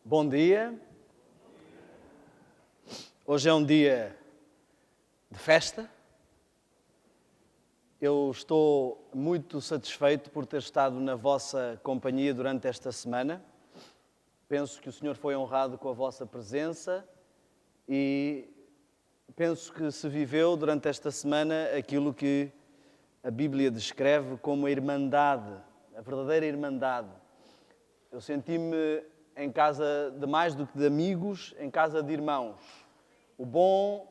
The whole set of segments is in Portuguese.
Bom dia. Hoje é um dia de festa. Eu estou muito satisfeito por ter estado na vossa companhia durante esta semana. Penso que o Senhor foi honrado com a vossa presença e penso que se viveu durante esta semana aquilo que a Bíblia descreve como a irmandade, a verdadeira irmandade. Eu senti-me em casa de mais do que de amigos, em casa de irmãos. O bom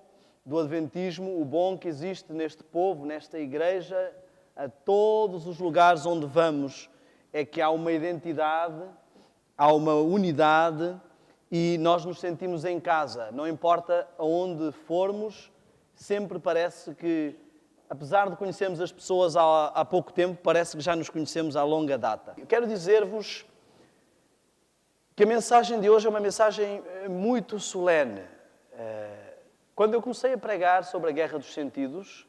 do Adventismo, o bom que existe neste povo, nesta igreja, a todos os lugares onde vamos, é que há uma identidade, há uma unidade e nós nos sentimos em casa. Não importa aonde formos, sempre parece que, apesar de conhecermos as pessoas há pouco tempo, parece que já nos conhecemos há longa data. Eu quero dizer-vos que a mensagem de hoje é uma mensagem muito solene. Quando eu comecei a pregar sobre a Guerra dos Sentidos,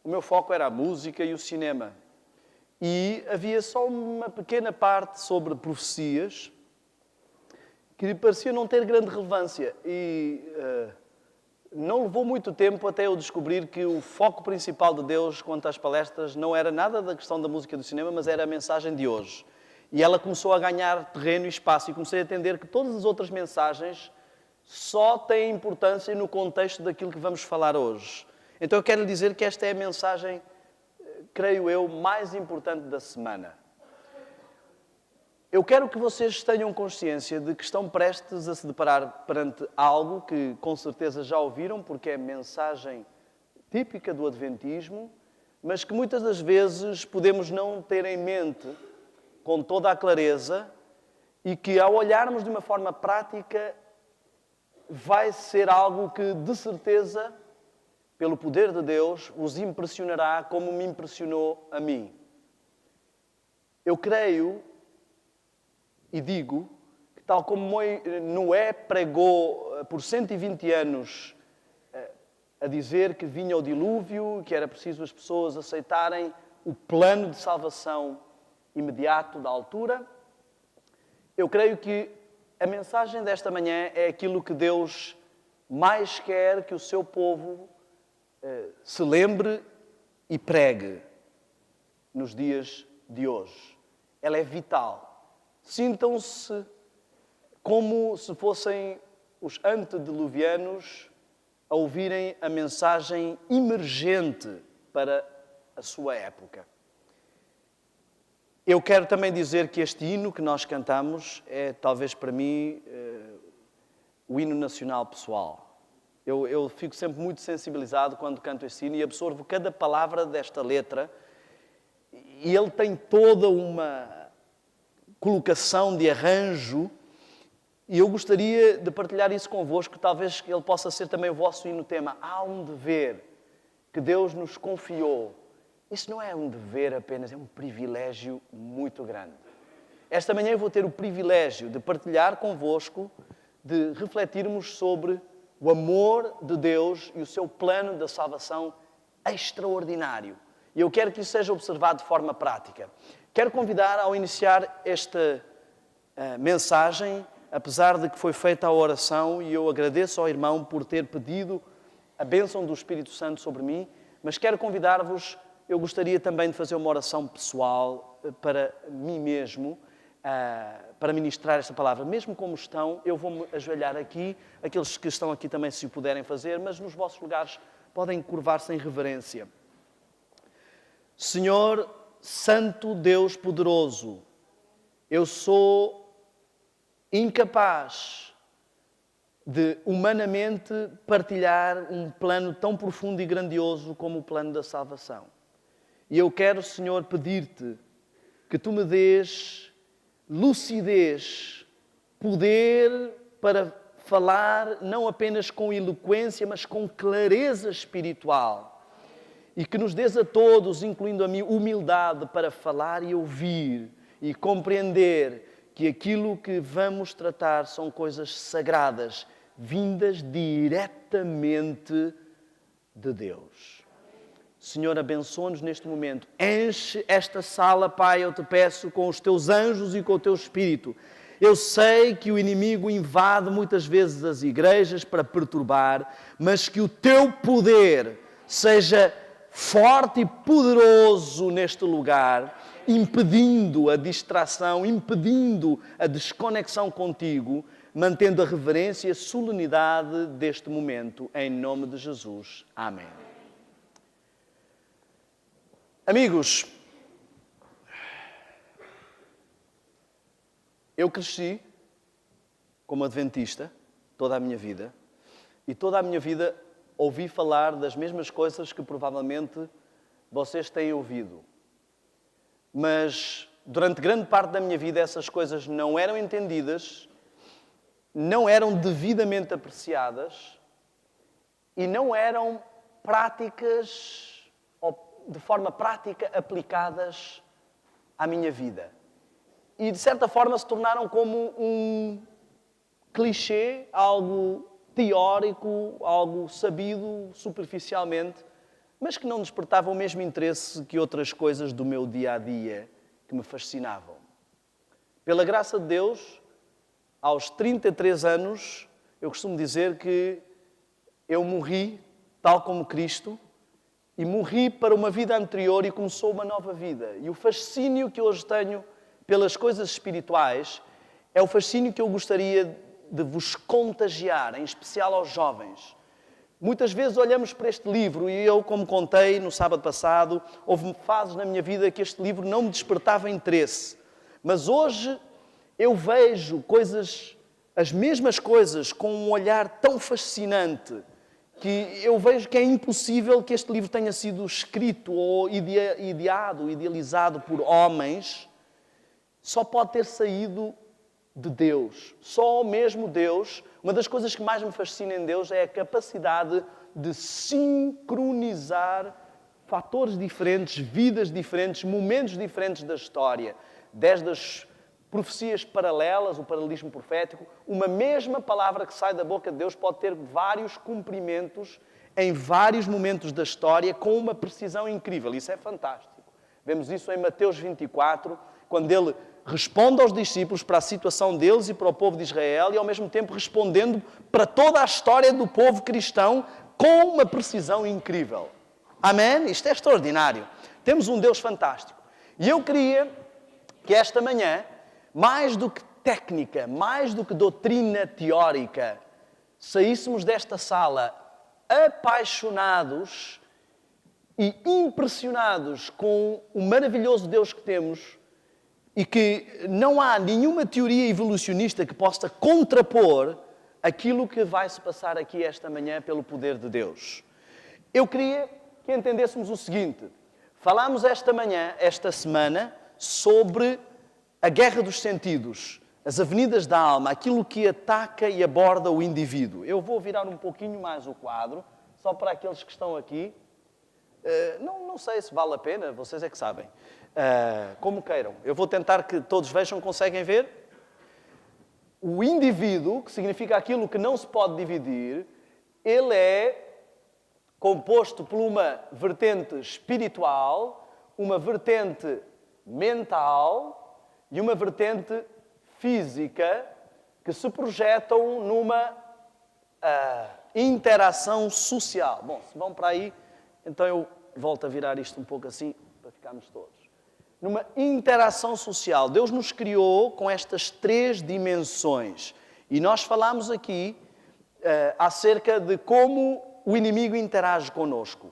o meu foco era a música e o cinema. E havia só uma pequena parte sobre profecias que parecia não ter grande relevância. E não levou muito tempo até eu descobrir que o foco principal de Deus quanto às palestras não era nada da questão da música e do cinema, mas era a mensagem de hoje. E ela começou a ganhar terreno e espaço e comecei a entender que todas as outras mensagens só têm importância no contexto daquilo que vamos falar hoje. Então eu quero lhe dizer que esta é a mensagem, creio eu, mais importante da semana. Eu quero que vocês tenham consciência de que estão prestes a se deparar perante algo que com certeza já ouviram, porque é mensagem típica do Adventismo, mas que muitas das vezes podemos não ter em mente com toda a clareza e que, ao olharmos de uma forma prática, vai ser algo que, de certeza, pelo poder de Deus, os impressionará como me impressionou a mim. Eu creio e digo que, tal como Noé pregou por 120 anos a dizer que vinha o dilúvio, que era preciso as pessoas aceitarem o plano de salvação imediato da altura, eu creio que a mensagem desta manhã é aquilo que Deus mais quer que o seu povo se lembre e pregue nos dias de hoje. Ela é vital. Sintam-se como se fossem os antediluvianos a ouvirem a mensagem emergente para a sua época. Eu quero também dizer que este hino que nós cantamos é, talvez para mim, o hino nacional pessoal. Eu fico sempre muito sensibilizado quando canto este hino e absorvo cada palavra desta letra. E ele tem toda uma colocação de arranjo e eu gostaria de partilhar isso convosco, talvez ele possa ser também o vosso hino tema. Há um dever que Deus nos confiou. Isso não é um dever apenas, é um privilégio muito grande. Esta manhã eu vou ter o privilégio de partilhar convosco, de refletirmos sobre o amor de Deus e o seu plano da salvação extraordinário. E eu quero que isso seja observado de forma prática. Quero convidar, ao iniciar esta mensagem, apesar de que foi feita a oração, e eu agradeço ao irmão por ter pedido a bênção do Espírito Santo sobre mim, mas quero convidar-vos. Eu gostaria também de fazer uma oração pessoal para mim mesmo, para ministrar esta palavra. Mesmo como estão, eu vou-me ajoelhar aqui, aqueles que estão aqui também se o puderem fazer, mas nos vossos lugares podem curvar-se em reverência. Senhor, Santo Deus poderoso, eu sou incapaz de humanamente partilhar um plano tão profundo e grandioso como o plano da salvação. E eu quero, Senhor, pedir-te que tu me dês lucidez, poder para falar não apenas com eloquência, mas com clareza espiritual. E que nos dês a todos, incluindo a mim, humildade para falar e ouvir e compreender que aquilo que vamos tratar são coisas sagradas, vindas diretamente de Deus. Senhor, abençoa-nos neste momento. Enche esta sala, Pai, eu te peço, com os teus anjos e com o teu Espírito. Eu sei que o inimigo invade muitas vezes as igrejas para perturbar, mas que o teu poder seja forte e poderoso neste lugar, impedindo a distração, impedindo a desconexão contigo, mantendo a reverência e a solenidade deste momento, em nome de Jesus. Amém. Amigos, eu cresci como adventista toda a minha vida e toda a minha vida ouvi falar das mesmas coisas que provavelmente vocês têm ouvido. Mas durante grande parte da minha vida essas coisas não eram entendidas, não eram devidamente apreciadas e não eram práticas, ou de forma prática aplicadas à minha vida. E de certa forma se tornaram como um clichê, algo teórico, algo sabido superficialmente, mas que não despertava o mesmo interesse que outras coisas do meu dia-a-dia que me fascinavam. Pela graça de Deus, aos 33 anos, eu costumo dizer que eu morri tal como Cristo e morri para uma vida anterior e começou uma nova vida. E o fascínio que hoje tenho pelas coisas espirituais é o fascínio que eu gostaria de vos contagiar, em especial aos jovens. Muitas vezes olhamos para este livro e eu, como contei no sábado passado, houve fases na minha vida que este livro não me despertava interesse. Mas hoje eu vejo coisas, as mesmas coisas, com um olhar tão fascinante que eu vejo que é impossível que este livro tenha sido escrito ou idealizado por homens. Só pode ter saído de Deus. Só mesmo Deus. Uma das coisas que mais me fascina em Deus é a capacidade de sincronizar fatores diferentes, vidas diferentes, momentos diferentes da história. Desde as profecias paralelas, o paralelismo profético, uma mesma palavra que sai da boca de Deus pode ter vários cumprimentos em vários momentos da história com uma precisão incrível. Isso é fantástico. Vemos isso em Mateus 24, quando ele responde aos discípulos para a situação deles e para o povo de Israel e ao mesmo tempo respondendo para toda a história do povo cristão com uma precisão incrível. Amém? Isto é extraordinário. Temos um Deus fantástico. E eu queria que esta manhã, mais do que técnica, mais do que doutrina teórica, saíssemos desta sala apaixonados e impressionados com o maravilhoso Deus que temos e que não há nenhuma teoria evolucionista que possa contrapor aquilo que vai se passar aqui esta manhã pelo poder de Deus. Eu queria que entendêssemos o seguinte. Falámos esta manhã, esta semana, sobre a guerra dos sentidos, as avenidas da alma, aquilo que ataca e aborda o indivíduo. Eu vou virar um pouquinho mais o quadro, só para aqueles que estão aqui. Não sei se vale a pena, vocês é que sabem. Como queiram. Eu vou tentar que todos vejam, conseguem ver? O indivíduo, que significa aquilo que não se pode dividir, ele é composto por uma vertente espiritual, uma vertente mental e uma vertente física que se projetam numa interação social. Bom, se vão para aí, então eu volto a virar isto um pouco assim, para ficarmos todos. Numa interação social. Deus nos criou com estas 3 dimensões. E nós falámos aqui acerca de como o inimigo interage connosco.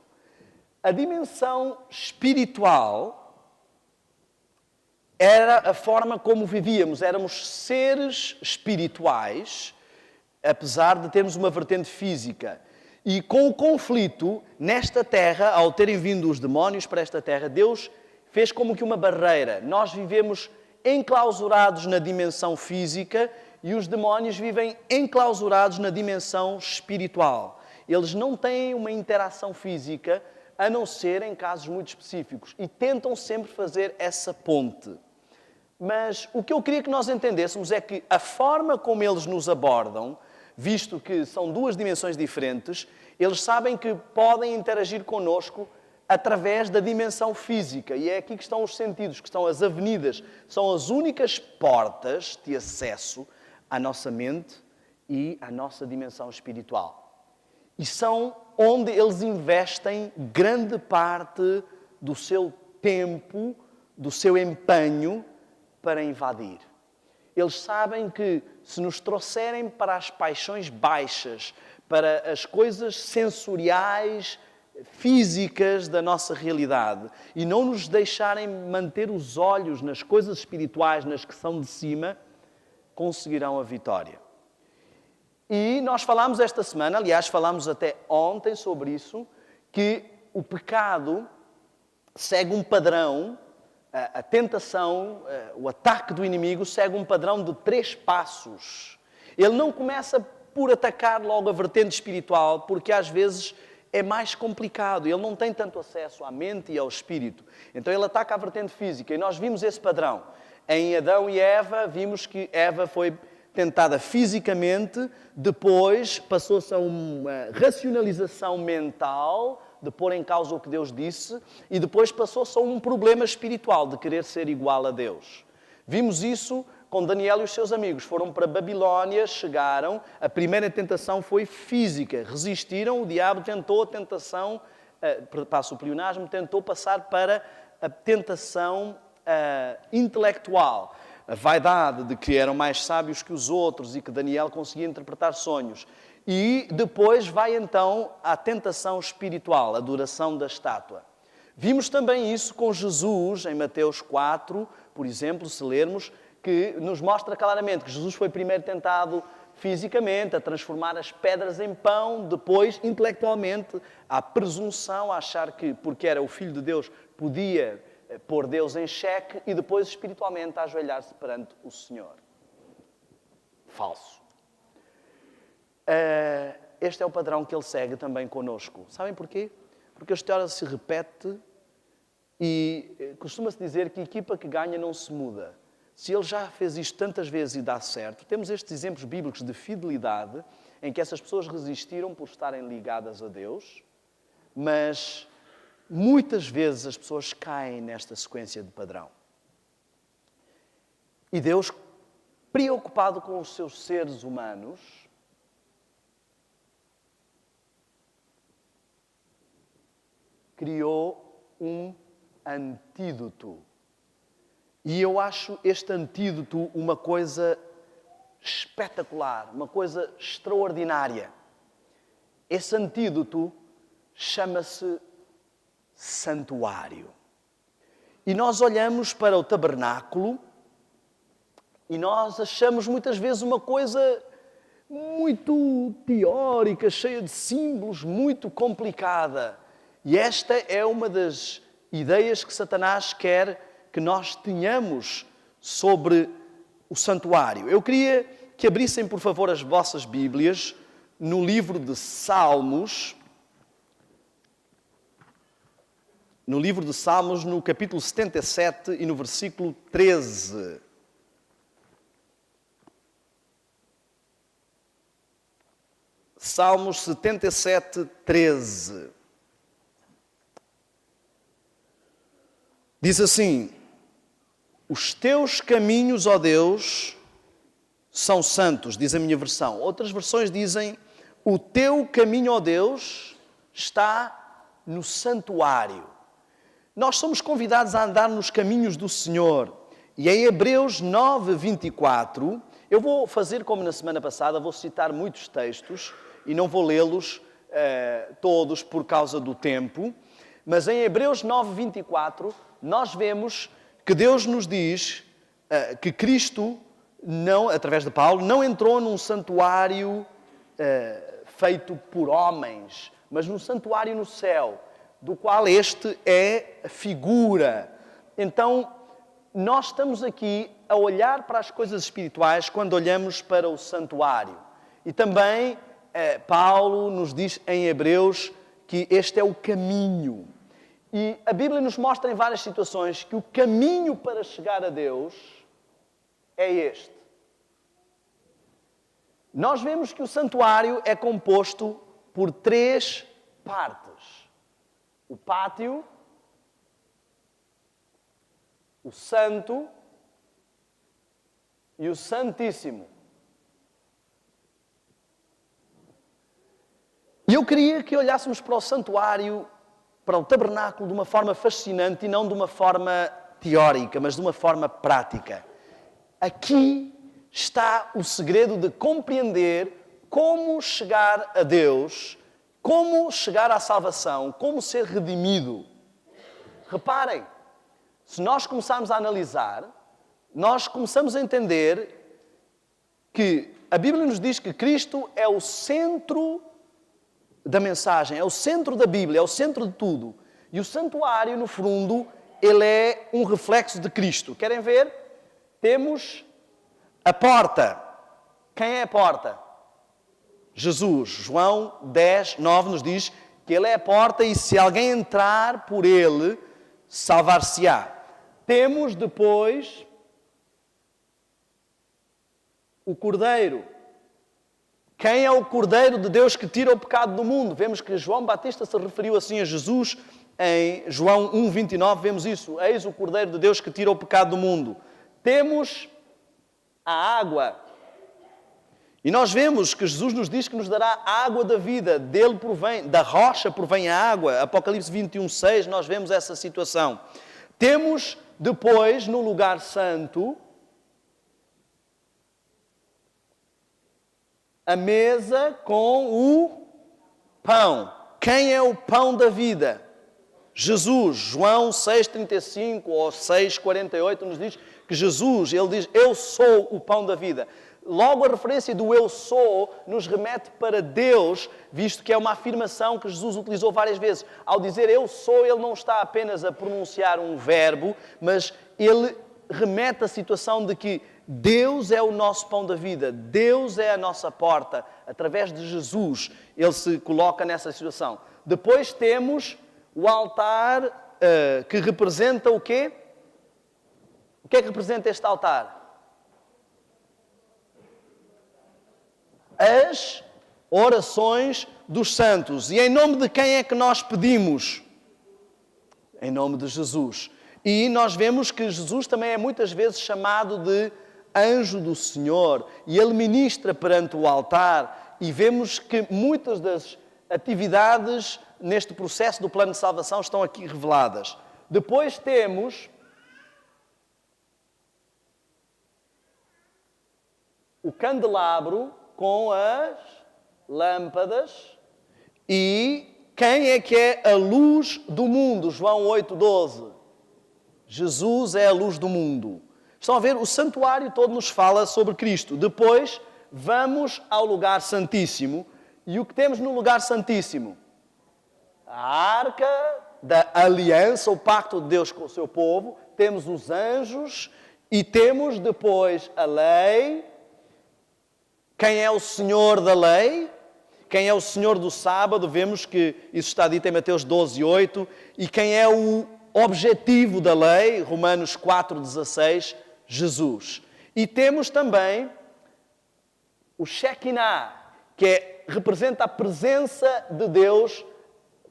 A dimensão espiritual era a forma como vivíamos. Éramos seres espirituais, apesar de termos uma vertente física. E com o conflito nesta terra, ao terem vindo os demónios para esta terra, Deus fez como que uma barreira. Nós vivemos enclausurados na dimensão física e os demónios vivem enclausurados na dimensão espiritual. Eles não têm uma interação física, a não ser em casos muito específicos. E tentam sempre fazer essa ponte. Mas o que eu queria que nós entendêssemos é que a forma como eles nos abordam, visto que são 2 dimensões diferentes, eles sabem que podem interagir connosco através da dimensão física. E é aqui que estão os sentidos, que estão as avenidas. São as únicas portas de acesso à nossa mente e à nossa dimensão espiritual. E são onde eles investem grande parte do seu tempo, do seu empenho para invadir. Eles sabem que se nos trouxerem para as paixões baixas, para as coisas sensoriais, físicas da nossa realidade e não nos deixarem manter os olhos nas coisas espirituais, nas que são de cima, conseguirão a vitória. E nós falámos esta semana, aliás, falámos até ontem sobre isso, que o pecado segue um padrão, a tentação, o ataque do inimigo segue um padrão de 3 passos. Ele não começa por atacar logo a vertente espiritual, porque às vezes é mais complicado. Ele não tem tanto acesso à mente e ao espírito. Então ele ataca a vertente física. E nós vimos esse padrão. Em Adão e Eva, vimos que Eva foi tentada fisicamente, depois passou-se a uma racionalização mental, de pôr em causa o que Deus disse, e depois passou-se a um problema espiritual, de querer ser igual a Deus. Vimos isso com Daniel e os seus amigos. Foram para Babilónia, chegaram, a primeira tentação foi física, resistiram, o diabo tentou a tentação, passa o pleonasmo, tentou passar para a tentação intelectual. A vaidade de que eram mais sábios que os outros e que Daniel conseguia interpretar sonhos. E depois vai então à tentação espiritual, a adoração da estátua. Vimos também isso com Jesus, em Mateus 4, por exemplo, se lermos, que nos mostra claramente que Jesus foi primeiro tentado fisicamente, a transformar as pedras em pão, depois, intelectualmente, à presunção, a achar que, porque era o Filho de Deus, podia pôr Deus em xeque, e depois, espiritualmente, a ajoelhar-se perante o Senhor. Falso. Este é o padrão que ele segue também connosco. Sabem porquê? Porque a história se repete e costuma-se dizer que a equipa que ganha não se muda. Se ele já fez isto tantas vezes e dá certo, temos estes exemplos bíblicos de fidelidade em que essas pessoas resistiram por estarem ligadas a Deus, mas muitas vezes as pessoas caem nesta sequência de padrão. E Deus, preocupado com os seus seres humanos, criou um antídoto. E eu acho este antídoto uma coisa espetacular, uma coisa extraordinária. Esse antídoto chama-se santuário. E nós olhamos para o tabernáculo e nós achamos muitas vezes uma coisa muito teórica, cheia de símbolos, muito complicada. E esta é uma das ideias que Satanás quer que nós tenhamos sobre o santuário. Eu queria que abrissem, por favor, as vossas Bíblias no livro de Salmos. No livro de Salmos, no capítulo 77 e no versículo 13. Salmos 77, 13. Diz assim: os teus caminhos, ó Deus, são santos, diz a minha versão. Outras versões dizem: o teu caminho, ó Deus, está no santuário. Nós somos convidados a andar nos caminhos do Senhor. E em Hebreus 9, 24, eu vou fazer como na semana passada, vou citar muitos textos e não vou lê-los todos por causa do tempo. Mas em Hebreus 9, 24, nós vemos que Deus nos diz que Cristo, não, através de Paulo, não entrou num santuário feito por homens, mas num santuário no céu, do qual este é a figura. Então, nós estamos aqui a olhar para as coisas espirituais quando olhamos para o santuário. E também Paulo nos diz em Hebreus que este é o caminho. E a Bíblia nos mostra em várias situações que o caminho para chegar a Deus é este. Nós vemos que o santuário é composto por 3 partes. o pátio, o santo e o santíssimo. E eu queria que olhássemos para o santuário, para o tabernáculo, de uma forma fascinante e não de uma forma teórica, mas de uma forma prática. Aqui está o segredo de compreender como chegar a Deus, como chegar à salvação, como ser redimido. Reparem, se nós começarmos a analisar, nós começamos a entender que a Bíblia nos diz que Cristo é o centro da mensagem, é o centro da Bíblia, é o centro de tudo. E o santuário, no fundo, ele é um reflexo de Cristo. Querem ver? Temos a porta. Quem é a porta? Jesus. João 10, 9 nos diz que ele é a porta e se alguém entrar por ele, salvar-se-á. Temos depois o Cordeiro. Quem é o Cordeiro de Deus que tira o pecado do mundo? Vemos que João Batista se referiu assim a Jesus em João 1, 29, vemos isso. Eis o Cordeiro de Deus que tira o pecado do mundo. Temos a água. E nós vemos que Jesus nos diz que nos dará a água da vida. Dele provém, da rocha provém a água. Apocalipse 21, 6, nós vemos essa situação. Temos depois, no lugar santo, a mesa com o pão. Quem é o pão da vida? Jesus. João 6,35 ou 6,48 nos diz que Jesus, ele diz, eu sou o pão da vida. Logo a referência do eu sou nos remete para Deus, visto que é uma afirmação que Jesus utilizou várias vezes. Ao dizer eu sou, ele não está apenas a pronunciar um verbo, mas ele remete à situação de que Deus é o nosso pão da vida, Deus é a nossa porta. Através de Jesus, ele se coloca nessa situação. Depois temos o altar que representa o quê? O que é que representa este altar? As orações dos santos. E em nome de quem é que nós pedimos? Em nome de Jesus. E nós vemos que Jesus também é muitas vezes chamado de anjo do Senhor. E ele ministra perante o altar. E vemos que muitas das atividades neste processo do plano de salvação estão aqui reveladas. Depois temos o candelabro com as lâmpadas. E quem é que é a luz do mundo? João 8,12. Jesus é a luz do mundo. Estão a ver? O santuário todo nos fala sobre Cristo. Depois vamos ao lugar santíssimo. E o que temos no lugar santíssimo? A arca da aliança, o pacto de Deus com o seu povo. Temos os anjos e temos depois a lei. Quem é o Senhor da lei? Quem é o Senhor do sábado? Vemos que isso está dito em Mateus 12, 8. E quem é o objetivo da lei? Romanos 4, 16, Jesus. E temos também o Shekinah, que representa a presença de Deus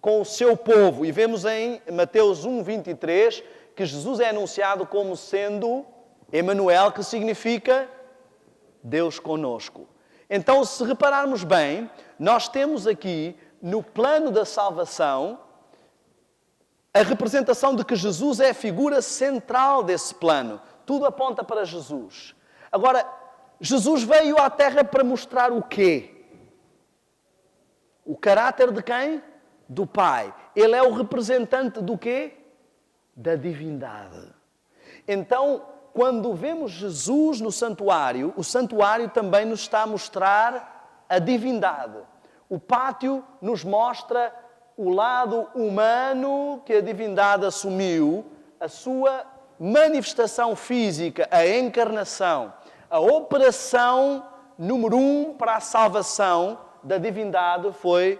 com o seu povo. E vemos em Mateus 1, 23, que Jesus é anunciado como sendo Emanuel, que significa Deus conosco. Então, se repararmos bem, nós temos aqui, no plano da salvação, a representação de que Jesus é a figura central desse plano. Tudo aponta para Jesus. Agora, Jesus veio à Terra para mostrar o quê? O caráter de quem? Do Pai. Ele é o representante do quê? Da divindade. Então, quando vemos Jesus no santuário, o santuário também nos está a mostrar a divindade. O pátio nos mostra o lado humano que a divindade assumiu, a sua manifestação física, a encarnação, a operação número 1 para a salvação da divindade foi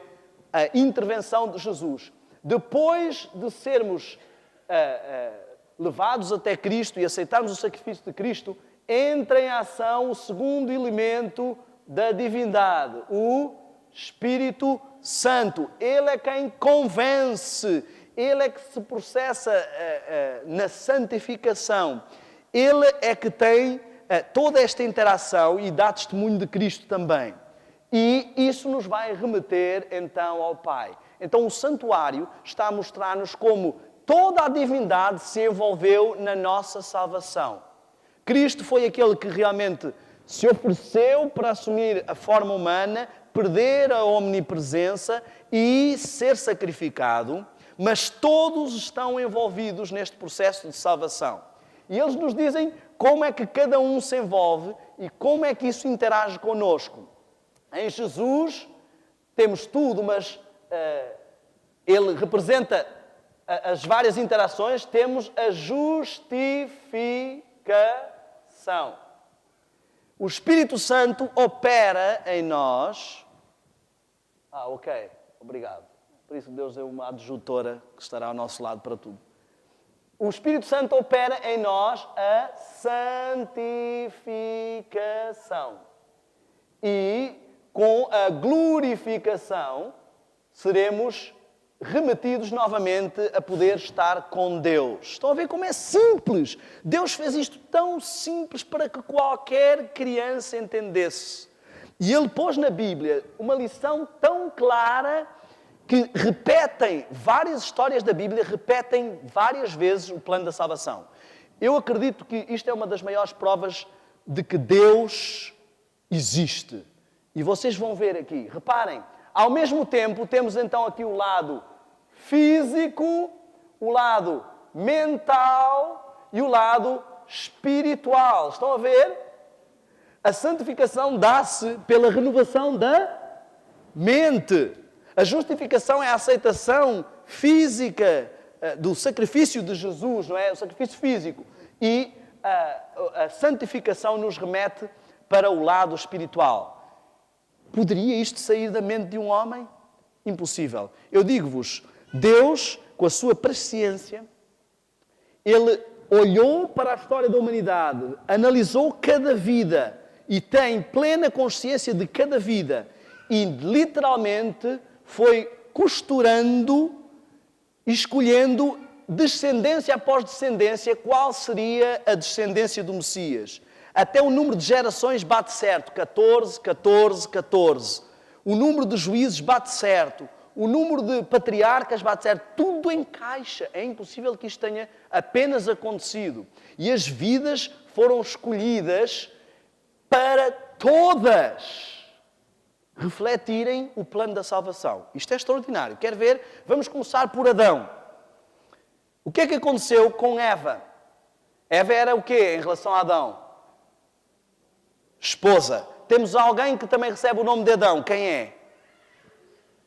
a intervenção de Jesus. Depois de sermos levados até Cristo e aceitarmos o sacrifício de Cristo, entra em ação o segundo elemento da divindade, o Espírito Santo. Ele é quem convence, Ele é que se processa na santificação. Ele é que tem toda esta interação e dá testemunho de Cristo também. E isso nos vai remeter então ao Pai. Então o santuário está a mostrar-nos como toda a divindade se envolveu na nossa salvação. Cristo foi aquele que realmente se ofereceu para assumir a forma humana, perder a omnipresença e ser sacrificado, mas todos estão envolvidos neste processo de salvação. E eles nos dizem como é que cada um se envolve e como é que isso interage connosco. Em Jesus temos tudo, mas ele representa as várias interações. Temos a justificação. O Espírito Santo opera em nós. Ok. Obrigado. Por isso Deus é uma adjutora que estará ao nosso lado para tudo. O Espírito Santo opera em nós a santificação. E com a glorificação seremos remetidos novamente a poder estar com Deus. Estão a ver como é simples? Deus fez isto tão simples para que qualquer criança entendesse. E Ele pôs na Bíblia uma lição tão clara que repetem, várias histórias da Bíblia repetem várias vezes o plano da salvação. Eu acredito que isto é uma das maiores provas de que Deus existe. E vocês vão ver aqui, reparem, ao mesmo tempo temos então aqui o lado físico, o lado mental e o lado espiritual. Estão a ver? A santificação dá-se pela renovação da mente. A justificação é a aceitação física do sacrifício de Jesus, não é? O sacrifício físico. E a santificação nos remete para o lado espiritual. Poderia isto sair da mente de um homem? Impossível. Eu digo-vos, Deus, com a sua presciência, Ele olhou para a história da humanidade, analisou cada vida e tem plena consciência de cada vida e literalmente foi costurando, escolhendo descendência após descendência qual seria a descendência do Messias. Até o número de gerações bate certo, 14, 14, 14. O número de juízes bate certo. O número de patriarcas bate certo. Tudo encaixa. É impossível que isto tenha apenas acontecido. E as vidas foram escolhidas para todas refletirem o plano da salvação. Isto é extraordinário. Quer ver? Vamos começar por Adão. O que é que aconteceu com Eva? Eva era o quê em relação a Adão? Esposa. Temos alguém que também recebe o nome de Adão. Quem é?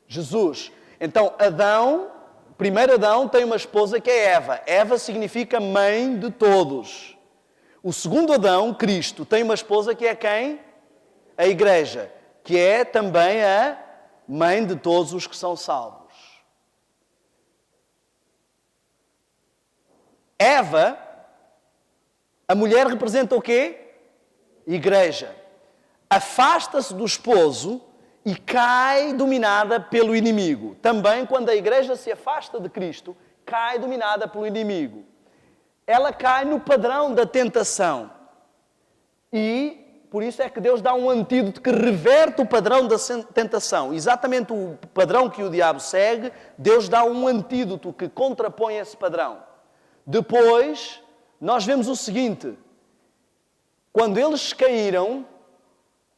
Jesus. Então, Adão, primeiro Adão tem uma esposa que é Eva. Eva significa mãe de todos. O segundo Adão, Cristo, tem uma esposa que é quem? A Igreja, que é também a mãe de todos os que são salvos. Eva, a mulher representa o quê? Igreja. Afasta-se do esposo e cai dominada pelo inimigo. Também quando a Igreja se afasta de Cristo, cai dominada pelo inimigo. Ela cai no padrão da tentação. E por isso é que Deus dá um antídoto que reverte o padrão da tentação. Exatamente o padrão que o diabo segue, Deus dá um antídoto que contrapõe esse padrão. Depois, nós vemos o seguinte. Quando eles caíram,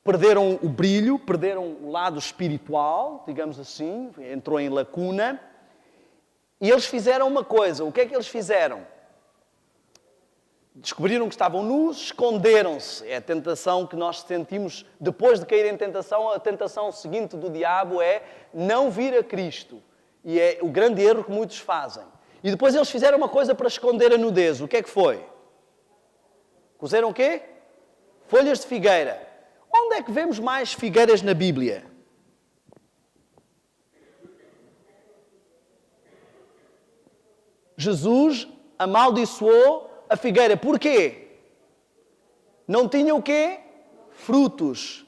perderam o brilho, perderam o lado espiritual, digamos assim, entrou em lacuna, e eles fizeram uma coisa. O que é que eles fizeram? Descobriram que estavam nus, esconderam-se. É a tentação que nós sentimos depois de cair em tentação. A tentação seguinte do diabo é não vir a Cristo. E é o grande erro que muitos fazem. E depois eles fizeram uma coisa para esconder a nudez. O que é que foi? Cozeram o quê? Folhas de figueira. Onde é que vemos mais figueiras na Bíblia? Jesus amaldiçoou a figueira. Porquê? Não tinha o quê? Frutos.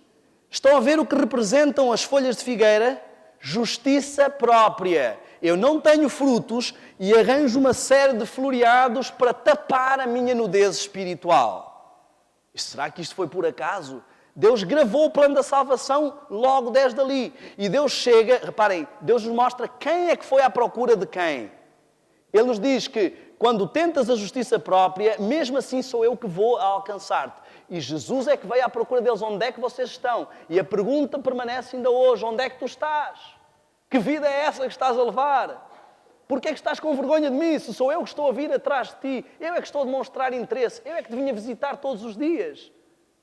Estão a ver o que representam as folhas de figueira? Justiça própria. eu não tenho frutos e arranjo uma série de floreados para tapar a minha nudez espiritual. E será que isto foi por acaso? Deus gravou o plano da salvação logo desde ali. E Deus chega, reparem, Deus nos mostra quem é que foi à procura de quem. Ele nos diz que quando tentas a justiça própria, mesmo assim sou eu que vou alcançar-te. E Jesus é que veio à procura deles. Onde é que vocês estão? E a pergunta permanece ainda hoje. Onde é que tu estás? Que vida é essa que estás a levar? Porquê é que estás com vergonha de mim? Se sou eu que estou a vir atrás de ti. Eu é que estou a demonstrar interesse. Eu é que te vinha visitar todos os dias.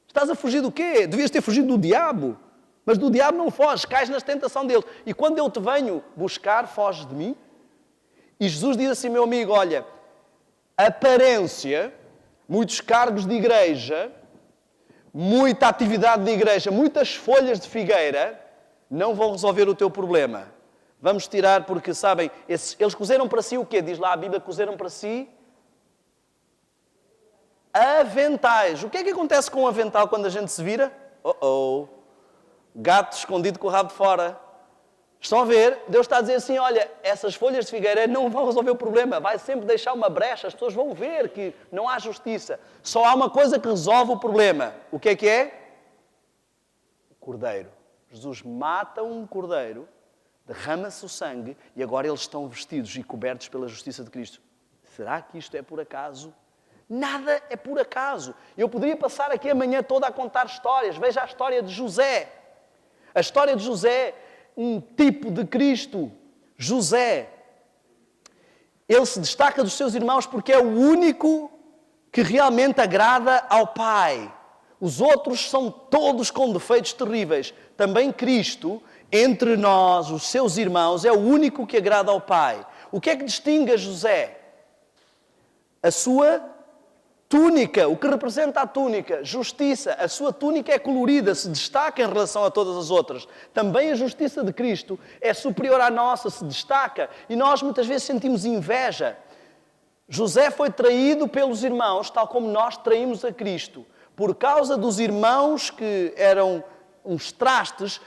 Estás a fugir do quê? Devias ter fugido do diabo. Mas do diabo não foges, cais na tentação dele. E quando eu te venho buscar, foges de mim? E Jesus diz assim, meu amigo, olha, aparência, muitos cargos de igreja, muita atividade de igreja, muitas folhas de figueira, não vão resolver o teu problema. Vamos tirar porque, sabem, eles cozeram para si o quê? Diz lá a Bíblia, cozeram para si aventais. O que é que acontece com um avental quando a gente se vira? Gato escondido com o rabo de fora. Estão a ver? Deus está a dizer assim, olha, essas folhas de figueira não vão resolver o problema. Vai sempre deixar uma brecha. As pessoas vão ver que não há justiça. Só há uma coisa que resolve o problema. O que é? O cordeiro. Jesus mata um cordeiro, derrama-se o sangue e agora eles estão vestidos e cobertos pela justiça de Cristo. Será que isto é por acaso? Nada é por acaso. Eu poderia passar aqui a manhã toda a contar histórias. Veja a história de José. A história de José, um tipo de Cristo. José, ele se destaca dos seus irmãos porque é o único que realmente agrada ao Pai. Os outros são todos com defeitos terríveis. Também Cristo, entre nós, os seus irmãos, é o único que agrada ao Pai. O que é que distingue a José? A sua túnica, o que representa a túnica? Justiça. A sua túnica é colorida, se destaca em relação a todas as outras. Também a justiça de Cristo é superior à nossa, se destaca. E nós muitas vezes sentimos inveja. José foi traído pelos irmãos, tal como nós traímos a Cristo. Por causa dos irmãos que eram uns trastes,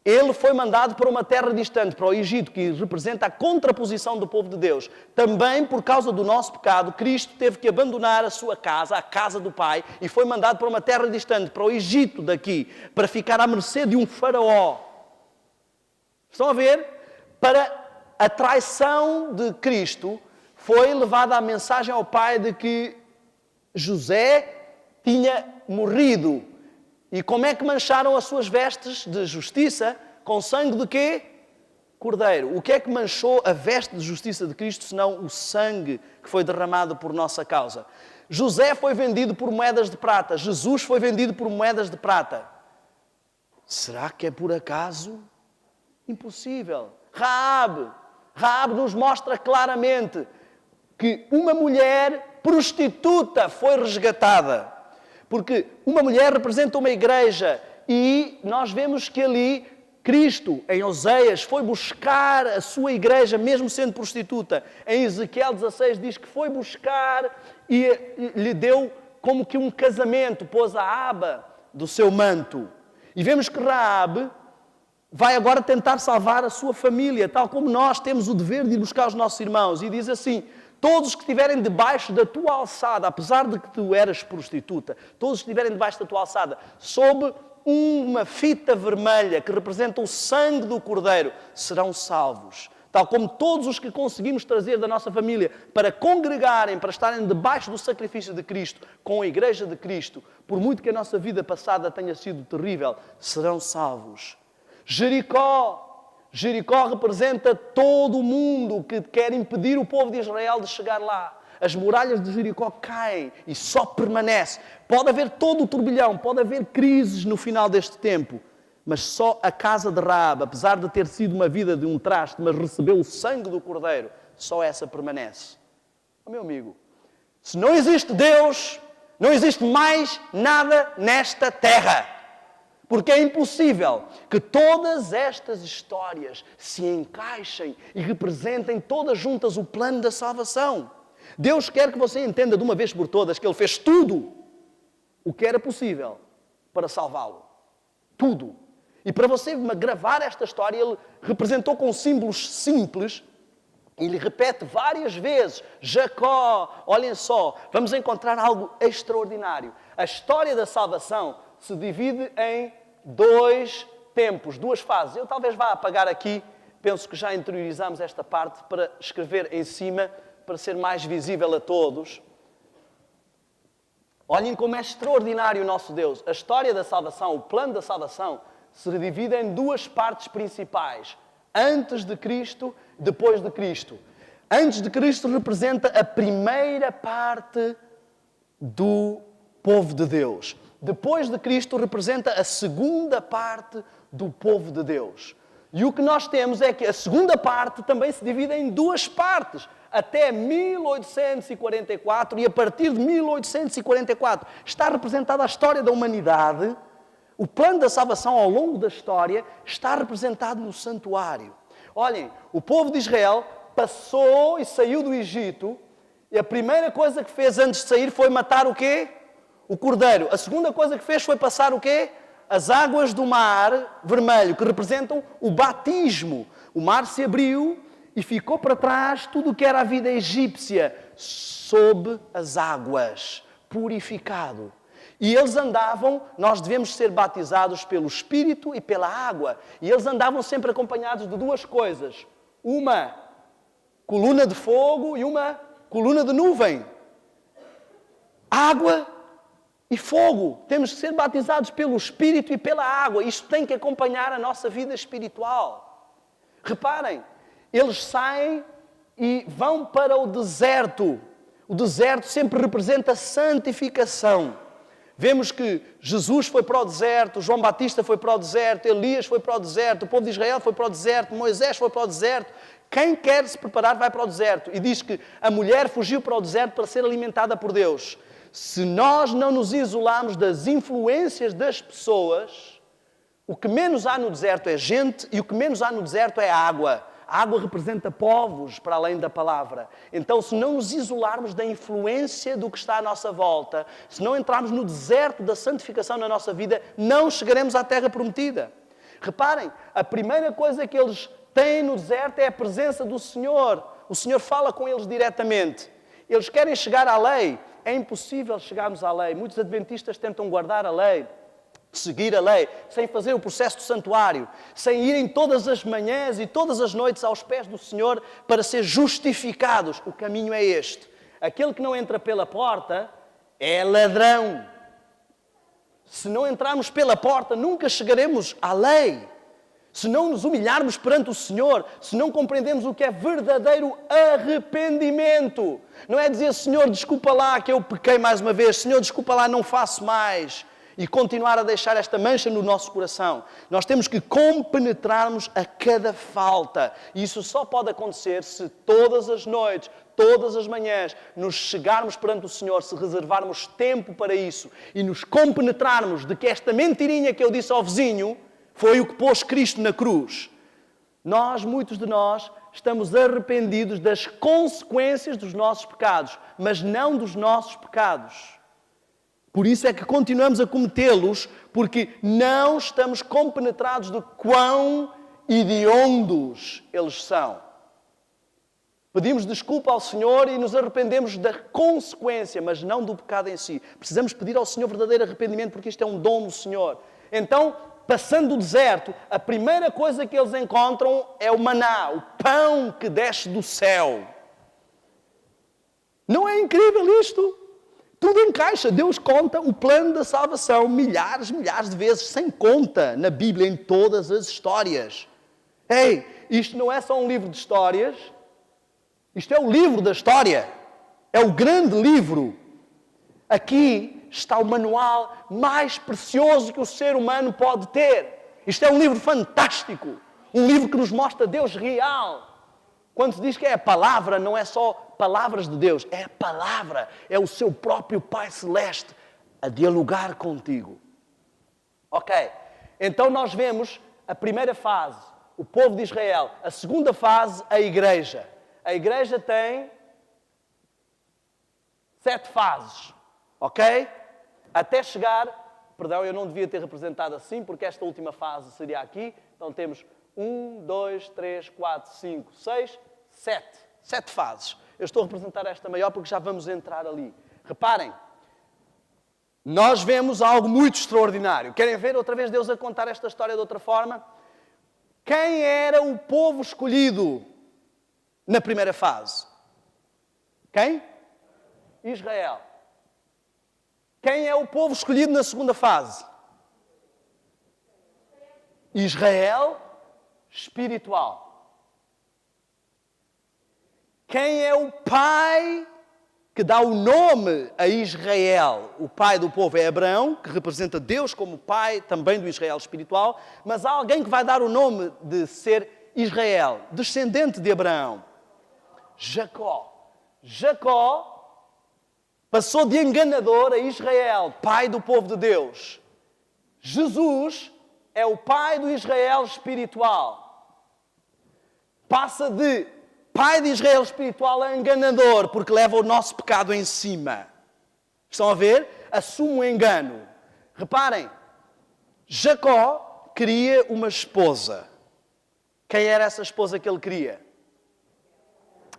ele foi mandado para uma terra distante, para o Egito, que representa a contraposição do povo de Deus. Também, por causa do nosso pecado, Cristo teve que abandonar a sua casa, a casa do Pai, e foi mandado para uma terra distante, para o Egito daqui, para ficar à mercê de um faraó. Estão a ver? Para a traição de Cristo, foi levada a mensagem ao Pai de que José tinha morrido. E como é que mancharam as suas vestes de justiça? Com sangue de quê? Cordeiro. O que é que manchou a veste de justiça de Cristo, senão o sangue que foi derramado por nossa causa? José foi vendido por moedas de prata. Jesus foi vendido por moedas de prata. Será que é por acaso? Impossível. Raabe nos mostra claramente que uma mulher prostituta foi resgatada. Porque uma mulher representa uma igreja e nós vemos que ali Cristo, em Oséias, foi buscar a sua igreja, mesmo sendo prostituta. Em Ezequiel 16 diz que foi buscar e lhe deu como que um casamento, pôs a aba do seu manto. E vemos que Raabe vai agora tentar salvar a sua família, tal como nós temos o dever de ir buscar os nossos irmãos. E diz assim, todos que estiverem debaixo da tua alçada, apesar de que tu eras prostituta, todos que estiverem debaixo da tua alçada, sob uma fita vermelha que representa o sangue do Cordeiro, serão salvos. Tal como todos os que conseguimos trazer da nossa família para congregarem, para estarem debaixo do sacrifício de Cristo, com a Igreja de Cristo, por muito que a nossa vida passada tenha sido terrível, serão salvos. Jericó representa todo o mundo que quer impedir o povo de Israel de chegar lá. As muralhas de Jericó caem e só permanece. Pode haver todo o turbilhão, pode haver crises no final deste tempo, mas só a casa de Raabe, apesar de ter sido uma vida de um traste, mas recebeu o sangue do Cordeiro, só essa permanece. Oh, meu amigo, se não existe Deus, não existe mais nada nesta terra. Porque é impossível que todas estas histórias se encaixem e representem todas juntas o plano da salvação. Deus quer que você entenda de uma vez por todas que Ele fez tudo o que era possível para salvá-lo. Tudo. E para você gravar esta história, Ele representou com símbolos simples Ele repete várias vezes, Jacó, olhem só, vamos encontrar algo extraordinário. A história da salvação se divide em 2 tempos, 2 fases. Eu talvez vá apagar aqui, penso que já interiorizamos esta parte para escrever em cima, para ser mais visível a todos. Olhem como é extraordinário o nosso Deus. A história da salvação, o plano da salvação, se divide em 2 partes principais. Antes de Cristo, depois de Cristo. Antes de Cristo representa a primeira parte do povo de Deus. Depois de Cristo representa a segunda parte do povo de Deus. E o que nós temos é que a segunda parte também se divide em 2 partes. Até 1844 e a partir de 1844 está representada a história da humanidade. O plano da salvação ao longo da história está representado no santuário. Olhem, o povo de Israel passou e saiu do Egito e a primeira coisa que fez antes de sair foi matar o quê? O cordeiro. A segunda coisa que fez foi passar o quê? As águas do mar vermelho, que representam o batismo. O mar se abriu e ficou para trás tudo o que era a vida egípcia sob as águas, purificado. E eles andavam, nós devemos ser batizados pelo Espírito e pela água. E eles andavam sempre acompanhados de 2 coisas. Uma coluna de fogo e uma coluna de nuvem. Água e fogo. Temos que ser batizados pelo Espírito e pela água. Isto tem que acompanhar a nossa vida espiritual. Reparem, eles saem e vão para o deserto. O deserto sempre representa santificação. Vemos que Jesus foi para o deserto, João Batista foi para o deserto, Elias foi para o deserto, o povo de Israel foi para o deserto, Moisés foi para o deserto. Quem quer se preparar vai para o deserto. E diz que a mulher fugiu para o deserto para ser alimentada por Deus. Se nós não nos isolarmos das influências das pessoas, o que menos há no deserto é gente e o que menos há no deserto é água. A água representa povos para além da palavra. Então, se não nos isolarmos da influência do que está à nossa volta, se não entrarmos no deserto da santificação na nossa vida, não chegaremos à terra prometida. Reparem, a primeira coisa que eles têm no deserto é a presença do Senhor. O Senhor fala com eles diretamente. Eles querem chegar à lei. É impossível chegarmos à lei. Muitos adventistas tentam guardar a lei, seguir a lei, sem fazer o processo do santuário, sem irem todas as manhãs e todas as noites aos pés do Senhor para ser justificados. O caminho é este. Aquele que não entra pela porta é ladrão. Se não entrarmos pela porta, nunca chegaremos à lei. Se não nos humilharmos perante o Senhor, se não compreendemos o que é verdadeiro arrependimento. Não é dizer, Senhor, desculpa lá que eu pequei mais uma vez, Senhor, desculpa lá, não faço mais. E continuar a deixar esta mancha no nosso coração. Nós temos que compenetrarmos a cada falta. E isso só pode acontecer se todas as noites, todas as manhãs, nos chegarmos perante o Senhor, se reservarmos tempo para isso e nos compenetrarmos de que esta mentirinha que eu disse ao vizinho foi o que pôs Cristo na cruz. Muitos de nós, estamos arrependidos das consequências dos nossos pecados, mas não dos nossos pecados. Por isso é que continuamos a cometê-los, porque não estamos compenetrados de quão hediondos eles são. Pedimos desculpa ao Senhor e nos arrependemos da consequência, mas não do pecado em si. Precisamos pedir ao Senhor verdadeiro arrependimento, porque isto é um dom do Senhor. Então, passando o deserto, a primeira coisa que eles encontram é o maná, o pão que desce do céu. Não é incrível isto? Tudo encaixa. Deus conta o plano da salvação milhares de vezes, sem conta, na Bíblia, em todas as histórias. Ei, isto não é só um livro de histórias. Isto é o livro da história. É o grande livro. Aqui está o manual mais precioso que o ser humano pode ter. Isto é um livro fantástico. Um livro que nos mostra Deus real. Quando se diz que é a palavra, não é só palavras de Deus. É a palavra. É o seu próprio Pai Celeste a dialogar contigo. Ok. Então nós vemos a primeira fase, o povo de Israel. A segunda fase, a igreja. A igreja tem 7 fases. Ok? Até chegar... Perdão, eu não devia ter representado assim, porque esta última fase seria aqui. Então temos 1, 2, 3, 4, 5, 6, 7. 7 fases. Eu estou a representar esta maior porque já vamos entrar ali. Reparem, nós vemos algo muito extraordinário. Querem ver outra vez Deus a contar esta história de outra forma? Quem era o povo escolhido na primeira fase? Quem? Israel. Quem é o povo escolhido na segunda fase? Israel espiritual. Quem é o pai que dá o nome a Israel? O pai do povo é Abraão, que representa Deus como pai também do Israel espiritual, mas há alguém que vai dar o nome de ser Israel, descendente de Abraão. Jacó. Jacó passou de enganador a Israel, pai do povo de Deus. Jesus é o pai do Israel espiritual. Passa de pai de Israel espiritual a enganador, porque leva o nosso pecado em cima. Estão a ver? Assume o engano. Reparem, Jacó queria uma esposa. Quem era essa esposa que ele queria?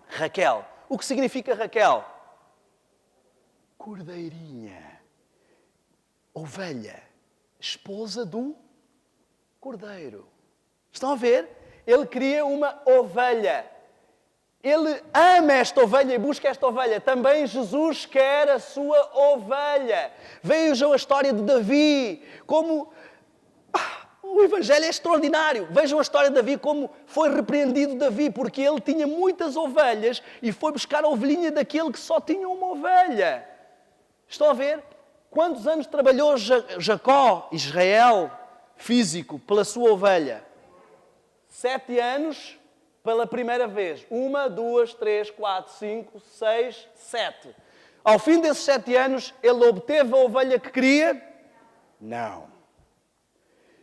Raquel. O que significa Raquel? Cordeirinha. Ovelha. Esposa do cordeiro. Estão a ver? Ele queria uma ovelha. Ele ama esta ovelha e busca esta ovelha. Também Jesus quer a sua ovelha. Vejam a história de Davi, como o Evangelho é extraordinário. Vejam a história de Davi, como foi repreendido Davi, porque ele tinha muitas ovelhas e foi buscar a ovelhinha daquele que só tinha uma ovelha. Estão a ver? Quantos anos trabalhou Jacó, Israel, físico, pela sua ovelha? 7 anos pela primeira vez. 1, 2, 3, 4, 5, 6, 7. Ao fim desses 7 anos, ele obteve a ovelha que queria? Não.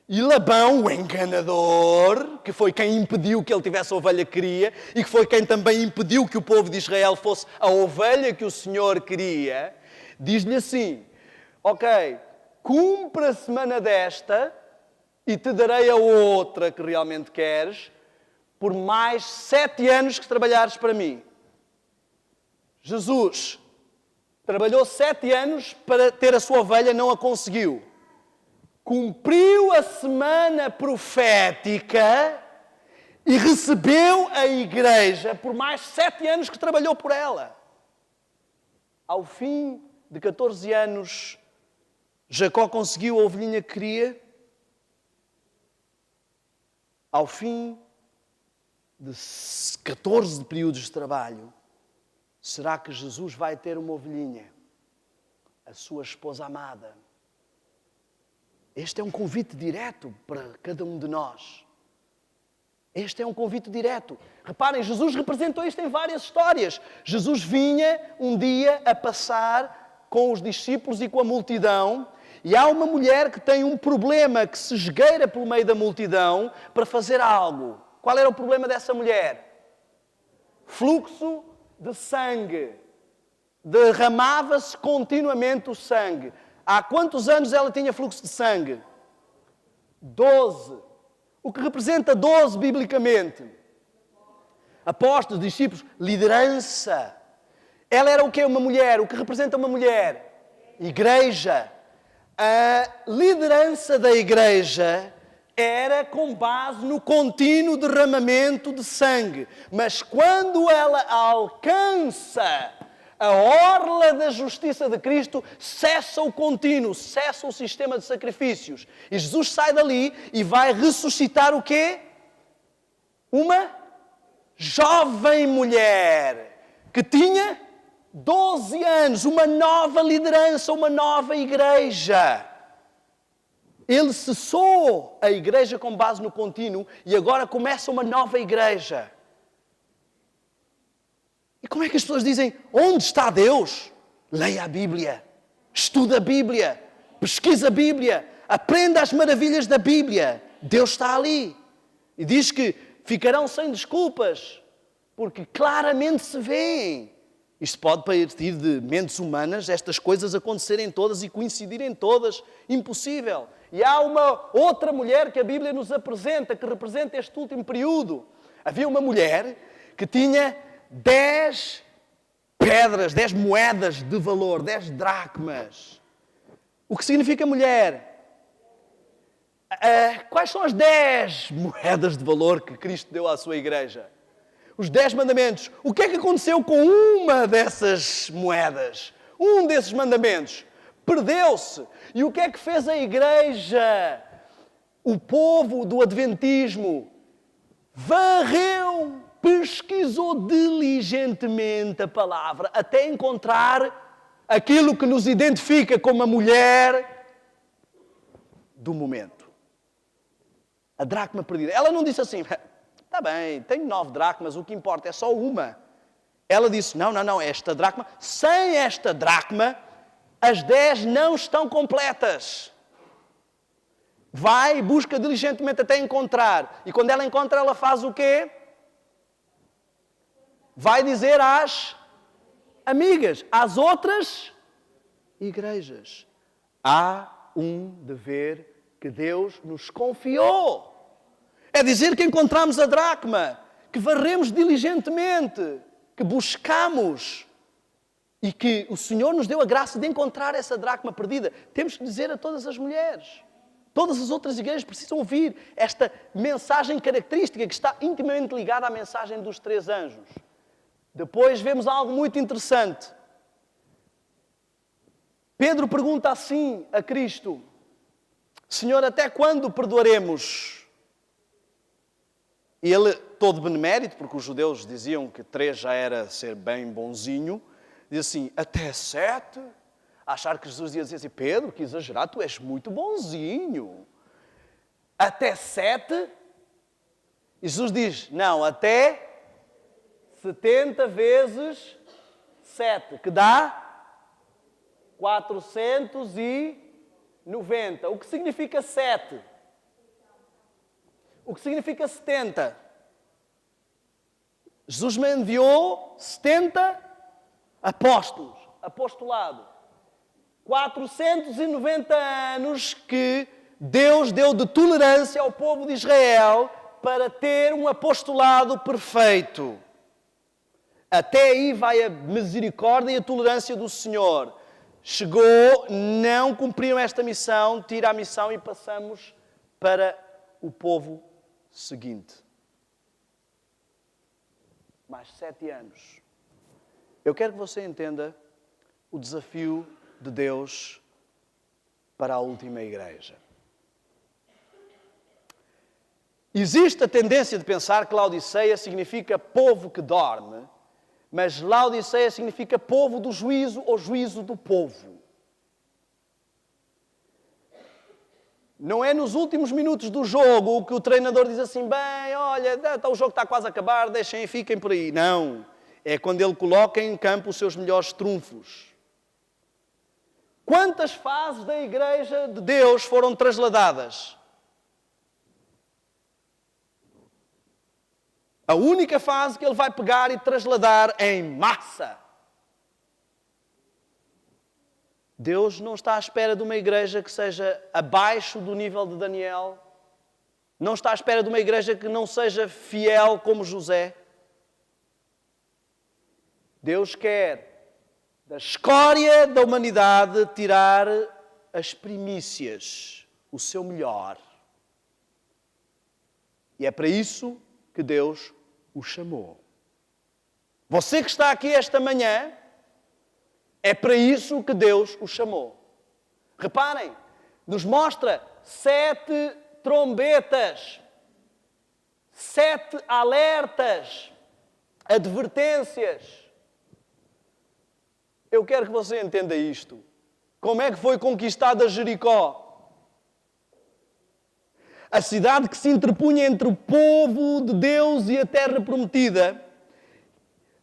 E Labão, o enganador, que foi quem impediu que ele tivesse a ovelha que queria e que foi quem também impediu que o povo de Israel fosse a ovelha que o Senhor queria, diz-lhe assim: ok, cumpre a semana desta e te darei a outra que realmente queres por mais 7 anos que trabalhares para mim. Jesus trabalhou 7 anos para ter a sua ovelha, não a conseguiu. Cumpriu a semana profética e recebeu a igreja por mais 7 anos que trabalhou por ela. Ao fim de 14 anos, Jacó conseguiu a ovelhinha que queria. Ao fim de 14 períodos de trabalho, será que Jesus vai ter uma ovelhinha? A sua esposa amada. Este é um convite direto para cada um de nós. Este é um convite direto. Reparem, Jesus representou isto em várias histórias. Jesus vinha um dia a passar com os discípulos e com a multidão, e há uma mulher que tem um problema, que se esgueira pelo meio da multidão para fazer algo. Qual era o problema dessa mulher? Fluxo de sangue. Derramava-se continuamente o sangue. Há quantos anos ela tinha fluxo de sangue? 12. O que representa 12 biblicamente? Apóstolos, discípulos, liderança. Ela era o quê? Uma mulher. O que representa uma mulher? Igreja. A liderança da igreja era com base no contínuo derramamento de sangue. Mas quando ela alcança a orla da justiça de Cristo, cessa o contínuo, cessa o sistema de sacrifícios. E Jesus sai dali e vai ressuscitar o quê? Uma jovem mulher que tinha 12 anos, uma nova liderança, uma nova igreja. Ele cessou a igreja com base no contínuo e agora começa uma nova igreja. E como é que as pessoas dizem, onde está Deus? Leia a Bíblia, estuda a Bíblia, pesquisa a Bíblia, aprenda as maravilhas da Bíblia. Deus está ali. E diz que ficarão sem desculpas, porque claramente se vêem. Isto pode partir de mentes humanas, estas coisas acontecerem todas e coincidirem todas. Impossível. E há uma outra mulher que a Bíblia nos apresenta, que representa este último período. Havia uma mulher que tinha 10 pedras, 10 moedas de valor, 10 dracmas. O que significa mulher? Quais são as 10 moedas de valor que Cristo deu à sua igreja? Os 10 mandamentos. O que é que aconteceu com uma dessas moedas? Um desses mandamentos perdeu-se. E o que é que fez a igreja? O povo do adventismo varreu, pesquisou diligentemente a palavra até encontrar aquilo que nos identifica como a mulher do momento. A dracma perdida. Ela não disse assim, está bem, tenho 9 dracmas, o que importa é só uma. Ela disse, não, esta dracma, sem esta dracma, as 10 não estão completas. Vai, busca diligentemente até encontrar. E quando ela encontra, ela faz o quê? Vai dizer às amigas, às outras igrejas. Há um dever que Deus nos confiou. É dizer que encontramos a dracma, que varremos diligentemente, que buscamos e que o Senhor nos deu a graça de encontrar essa dracma perdida. Temos que dizer a todas as mulheres. Todas as outras igrejas precisam ouvir esta mensagem característica que está intimamente ligada à mensagem dos 3 anjos. Depois vemos algo muito interessante. Pedro pergunta assim a Cristo, Senhor, até quando perdoaremos? E ele, todo benemérito, porque os judeus diziam que 3 já era ser bem bonzinho, diz assim, até 7? Achar que Jesus ia dizer assim, Pedro, que exagerado, tu és muito bonzinho. Até 7? E Jesus diz, não, até 70 vezes 7, que dá 490. O que significa 7? O que significa 70? Jesus me enviou 70 apóstolos, apostolado. 490 anos que Deus deu de tolerância ao povo de Israel para ter um apostolado perfeito. Até aí vai a misericórdia e a tolerância do Senhor. Chegou, não cumpriram esta missão, tira a missão e passamos para o povo seguinte. Mais 7 anos. Eu quero que você entenda o desafio de Deus para a última igreja. Existe a tendência de pensar que Laodiceia significa povo que dorme, mas Laodiceia significa povo do juízo ou juízo do povo. Não é nos últimos minutos do jogo que o treinador diz assim, bem, olha, o jogo está quase a acabar, deixem, fiquem por aí. Não. É quando ele coloca em campo os seus melhores trunfos. Quantas fases da Igreja de Deus foram trasladadas? A única fase que ele vai pegar e trasladar em massa. Deus não está à espera de uma igreja que seja abaixo do nível de Daniel. Não está à espera de uma igreja que não seja fiel como José. Deus quer da escória da humanidade tirar as primícias, o seu melhor. E é para isso que Deus o chamou. Você que está aqui esta manhã, é para isso que Deus o chamou. Reparem, nos mostra 7 trombetas, 7 alertas, advertências. Eu quero que você entenda isto. Como é que foi conquistada Jericó? A cidade que se interpunha entre o povo de Deus e a terra prometida.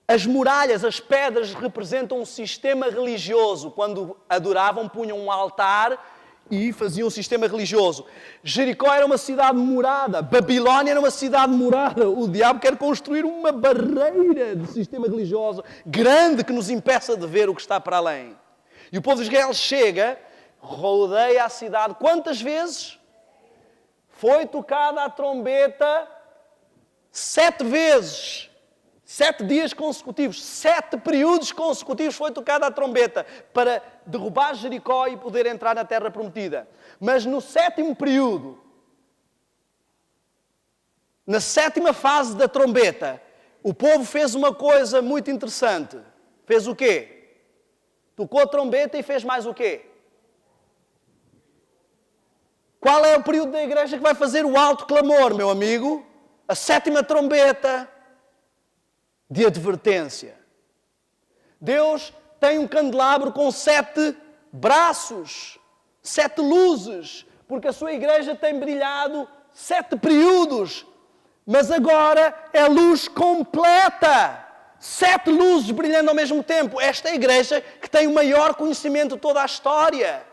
As muralhas, as pedras representam um sistema religioso. Quando adoravam, punham um altar e faziam um sistema religioso. Jericó era uma cidade morada. Babilónia era uma cidade morada. O diabo quer construir uma barreira de sistema religioso grande que nos impeça de ver o que está para além. E o povo de Israel chega, rodeia a cidade. Quantas vezes? Foi tocada a trombeta 7 vezes. 7 dias consecutivos, 7 períodos consecutivos foi tocada a trombeta para derrubar Jericó e poder entrar na terra prometida. Mas no 7º período, na 7ª fase da trombeta, o povo fez uma coisa muito interessante. Fez o quê? Tocou a trombeta e fez mais o quê? Qual é o período da igreja que vai fazer o alto clamor, meu amigo? A 7ª trombeta de advertência. Deus tem um candelabro com 7 braços, 7 luzes, porque a sua igreja tem brilhado 7 períodos, mas agora é luz completa. 7 luzes brilhando ao mesmo tempo. Esta é a igreja que tem o maior conhecimento de toda a história.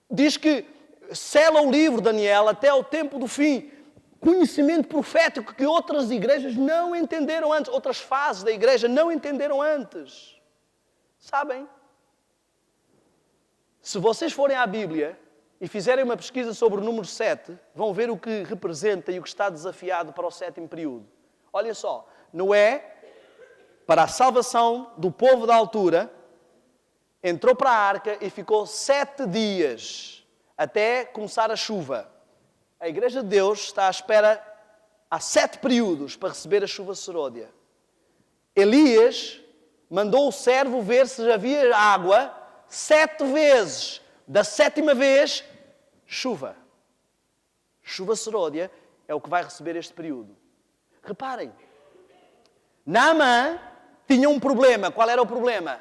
Diz que sela o livro, Daniel, até ao tempo do fim. Conhecimento profético que outras igrejas não entenderam antes. Outras fases da igreja não entenderam antes. Sabem? Se vocês forem à Bíblia e fizerem uma pesquisa sobre o número 7, vão ver o que representa e o que está desafiado para o 7º período. Olha só, Noé, para a salvação do povo da altura, entrou para a arca e ficou 7 dias até começar a chuva. A Igreja de Deus está à espera há 7 períodos para receber a chuva seródia. Elias mandou o servo ver se havia água 7 vezes. Da 7ª vez, chuva. Chuva seródia é o que vai receber este período. Reparem, Naamã tinha um problema. Qual era o problema?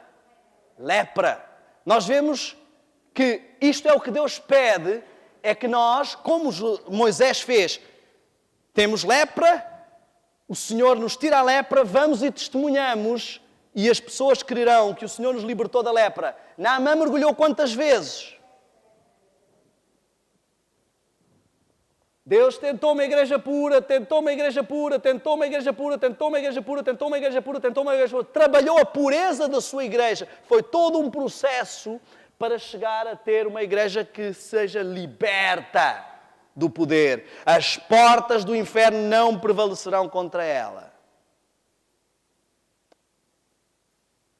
Lepra. Nós vemos que isto é o que Deus pede, é que nós, como Moisés fez, temos lepra, o Senhor nos tira a lepra, vamos e testemunhamos, e as pessoas crerão que o Senhor nos libertou da lepra. Naamã mergulhou quantas vezes? Deus tentou uma igreja pura, tentou uma igreja pura, tentou uma igreja pura, tentou uma igreja pura, tentou uma igreja pura, tentou uma igreja pura. Trabalhou a pureza da sua igreja. Foi todo um processo para chegar a ter uma igreja que seja liberta do poder. As portas do inferno não prevalecerão contra ela.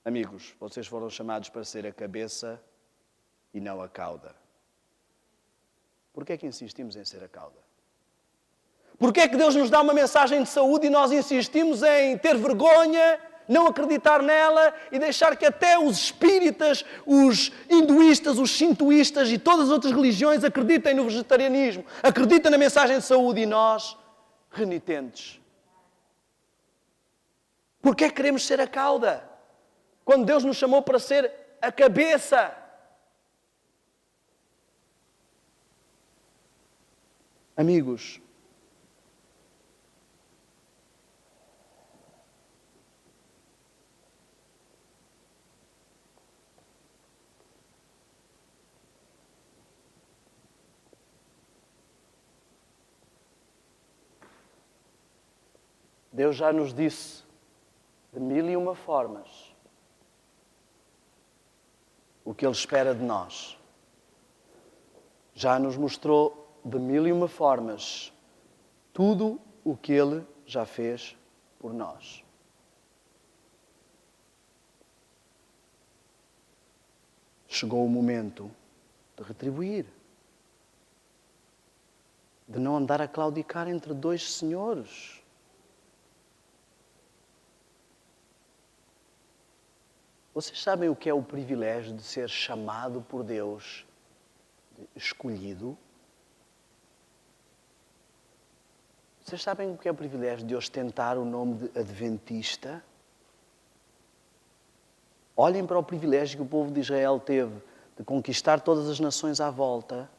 Amigos, vocês foram chamados para ser a cabeça e não a cauda. Por que é que insistimos em ser a cauda? Por que é que Deus nos dá uma mensagem de saúde e nós insistimos em ter vergonha, não acreditar nela e deixar que até os espíritas, os hinduístas, os shintoístas e todas as outras religiões acreditem no vegetarianismo, acreditem na mensagem de saúde e nós, renitentes? Por que é que queremos ser a cauda? Quando Deus nos chamou para ser a cabeça. Amigos, Deus já nos disse de 1001 formas o que Ele espera de nós. Já nos mostrou de 1001 formas tudo o que Ele já fez por nós. Chegou o momento de retribuir, de não andar a claudicar entre dois senhores. Vocês sabem o que é o privilégio de ser chamado por Deus, escolhido? Vocês sabem o que é o privilégio de ostentar o nome de adventista? Olhem para o privilégio que o povo de Israel teve de conquistar todas as nações à volta,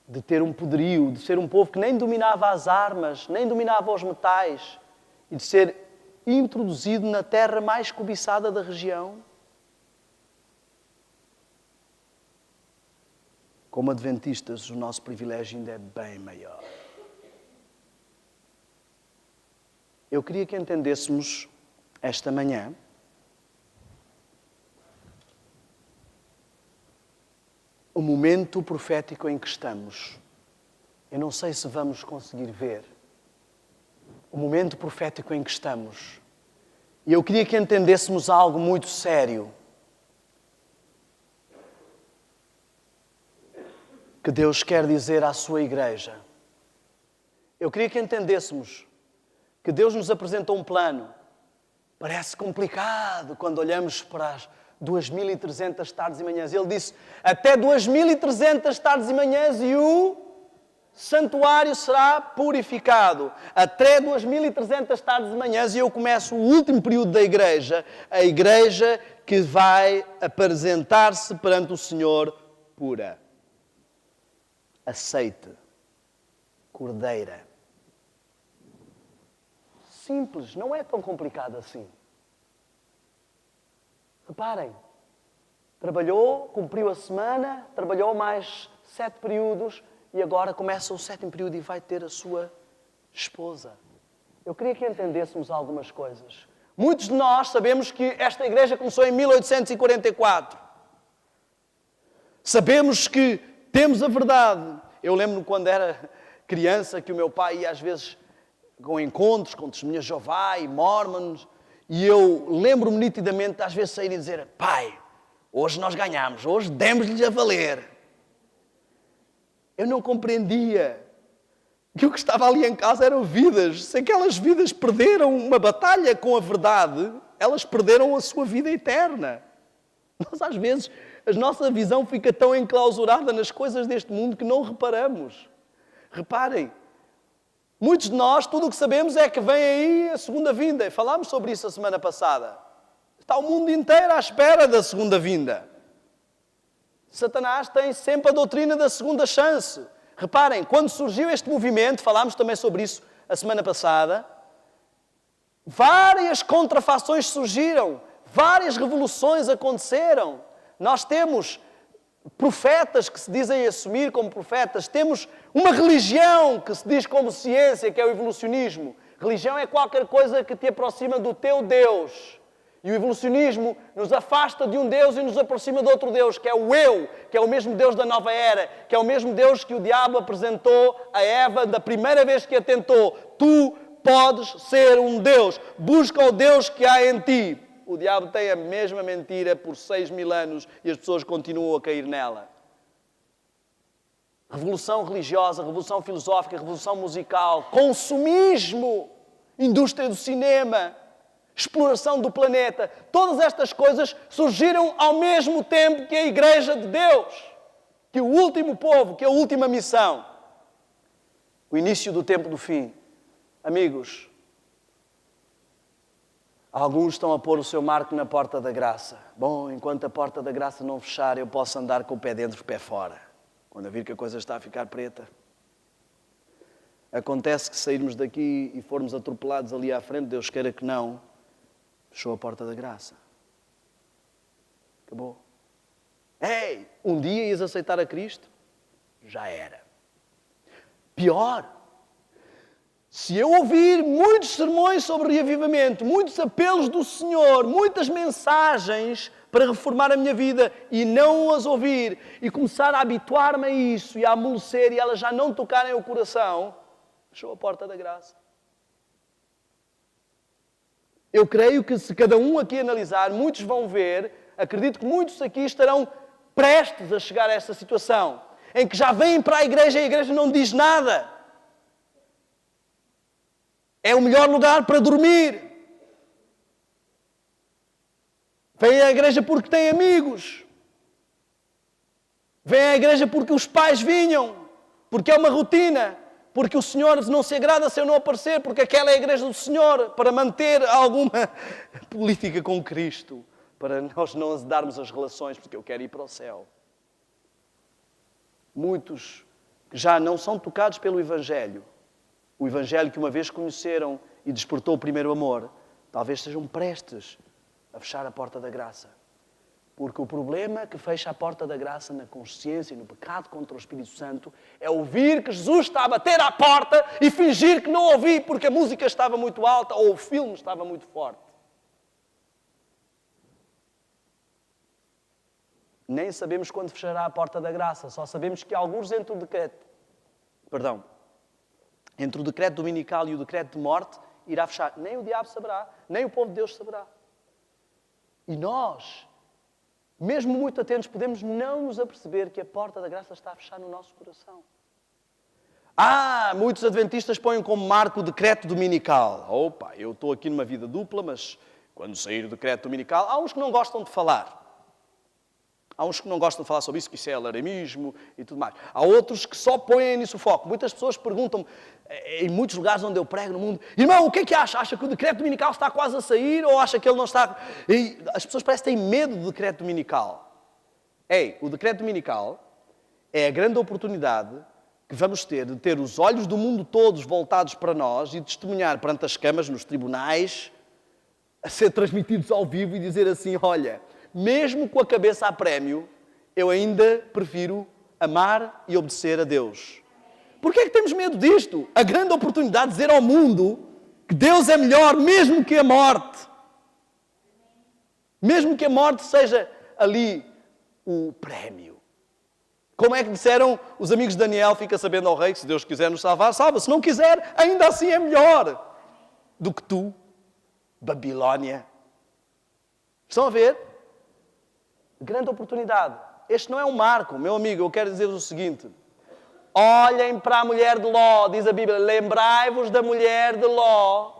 de ter um poderio, de ser um povo que nem dominava as armas, nem dominava os metais, e de ser introduzido na terra mais cobiçada da região. Como adventistas, o nosso privilégio ainda é bem maior. Eu queria que entendêssemos esta manhã o momento profético em que estamos. Eu não sei se vamos conseguir ver o momento profético em que estamos. E eu queria que entendêssemos algo muito sério. Que Deus quer dizer à sua igreja. Eu queria que entendêssemos que Deus nos apresentou um plano. Parece complicado quando olhamos para as 2.300 tardes e manhãs. Ele disse, até 2.300 tardes e manhãs e o santuário será purificado. Até 2.300 tardes e manhãs e eu começo o último período da igreja. A igreja que vai apresentar-se perante o Senhor pura. Aceite. Cordeira. Simples, não é tão complicado assim. Reparem, trabalhou, cumpriu a semana, trabalhou mais 7 períodos e agora começa o 7º período e vai ter a sua esposa. Eu queria que entendêssemos algumas coisas. Muitos de nós sabemos que esta igreja começou em 1844. Sabemos que temos a verdade. Eu lembro-me quando era criança que o meu pai ia às vezes com encontros com testemunhas de Jeová e Mormons, e eu lembro-me nitidamente às vezes sair e dizer, pai, hoje nós ganhamos, hoje demos-lhes a valer. Eu não compreendia que o que estava ali em casa eram vidas. Se aquelas vidas perderam uma batalha com a verdade, elas perderam a sua vida eterna. Nós às vezes, a nossa visão fica tão enclausurada nas coisas deste mundo que não reparamos. Reparem, muitos de nós, tudo o que sabemos é que vem aí a segunda vinda. Falámos sobre isso a semana passada. Está o mundo inteiro à espera da segunda vinda. Satanás tem sempre a doutrina da segunda chance. Reparem, quando surgiu este movimento, falámos também sobre isso a semana passada, várias contrafações surgiram, várias revoluções aconteceram. Nós temos profetas que se dizem assumir como profetas. Temos uma religião que se diz como ciência, que é o evolucionismo. Religião é qualquer coisa que te aproxima do teu Deus. E o evolucionismo nos afasta de um Deus e nos aproxima de outro Deus, que é o eu, que é o mesmo Deus da nova era, que é o mesmo Deus que o diabo apresentou a Eva da primeira vez que a tentou. Tu podes ser um Deus. Busca o Deus que há em ti. O diabo tem a mesma mentira por 6.000 anos e as pessoas continuam a cair nela. Revolução religiosa, revolução filosófica, revolução musical, consumismo, indústria do cinema, exploração do planeta. Todas estas coisas surgiram ao mesmo tempo que a Igreja de Deus, que o último povo, que a última missão. O início do tempo do fim. Amigos, alguns estão a pôr o seu marco na porta da graça. Bom, enquanto a porta da graça não fechar, eu posso andar com o pé dentro e o pé fora. Quando eu vir que a coisa está a ficar preta. Acontece que sairmos daqui e formos atropelados ali à frente, Deus queira que não, fechou a porta da graça. Acabou. Ei, um dia ias aceitar a Cristo? Já era. Pior. Se eu ouvir muitos sermões sobre reavivamento, muitos apelos do Senhor, muitas mensagens para reformar a minha vida e não as ouvir e começar a habituar-me a isso e a amolecer e elas já não tocarem o coração, fechou a porta da graça. Eu creio que se cada um aqui analisar, muitos vão ver, acredito que muitos aqui estarão prestes a chegar a esta situação, em que já vêm para a igreja e a igreja não diz nada. É o melhor lugar para dormir. Vem à igreja porque tem amigos. Vem à igreja porque os pais vinham. Porque é uma rotina. Porque o Senhor não se agrada se eu não aparecer. Porque aquela é a igreja do Senhor. Para manter alguma política com Cristo. Para nós não azedarmos as relações. Porque eu quero ir para o céu. Muitos que já não são tocados pelo Evangelho. O Evangelho que uma vez conheceram e despertou o primeiro amor, talvez sejam prestes a fechar a porta da graça. Porque o problema que fecha a porta da graça na consciência e no pecado contra o Espírito Santo é ouvir que Jesus está a bater à porta e fingir que não ouvi porque a música estava muito alta ou o filme estava muito forte. Nem sabemos quando fechará a porta da graça, só sabemos que alguns entre o decreto dominical e o decreto de morte, irá fechar. Nem o diabo saberá, nem o povo de Deus saberá. E nós, mesmo muito atentos, podemos não nos aperceber que a porta da graça está a fechar no nosso coração. Muitos adventistas põem como marco o decreto dominical. Opa, eu estou aqui numa vida dupla, mas quando sair o decreto dominical, há uns que não gostam de falar. Há uns que não gostam de falar sobre isso, que isso é alarmismo e tudo mais. Há outros que só põem nisso o foco. Muitas pessoas perguntam-me, em muitos lugares onde eu prego no mundo, irmão, o que é que acha? Acha que o decreto dominical está quase a sair ou acha que ele não está... E as pessoas parecem que têm medo do decreto dominical. O decreto dominical é a grande oportunidade que vamos ter de ter os olhos do mundo todos voltados para nós e testemunhar perante as câmaras, nos tribunais, a ser transmitidos ao vivo e dizer assim, olha, mesmo com a cabeça a prémio, eu ainda prefiro amar e obedecer a Deus. Porquê é que temos medo disto? A grande oportunidade de dizer ao mundo que Deus é melhor, mesmo que a morte. Mesmo que a morte seja ali o prémio. Como é que disseram os amigos de Daniel, fica sabendo ao rei que se Deus quiser nos salvar, salva. Se não quiser, ainda assim é melhor do que tu, Babilónia. Estão a ver? Grande oportunidade. Este não é um marco, meu amigo, eu quero dizer-vos o seguinte. Olhem para a mulher de Ló, diz a Bíblia, lembrai-vos da mulher de Ló.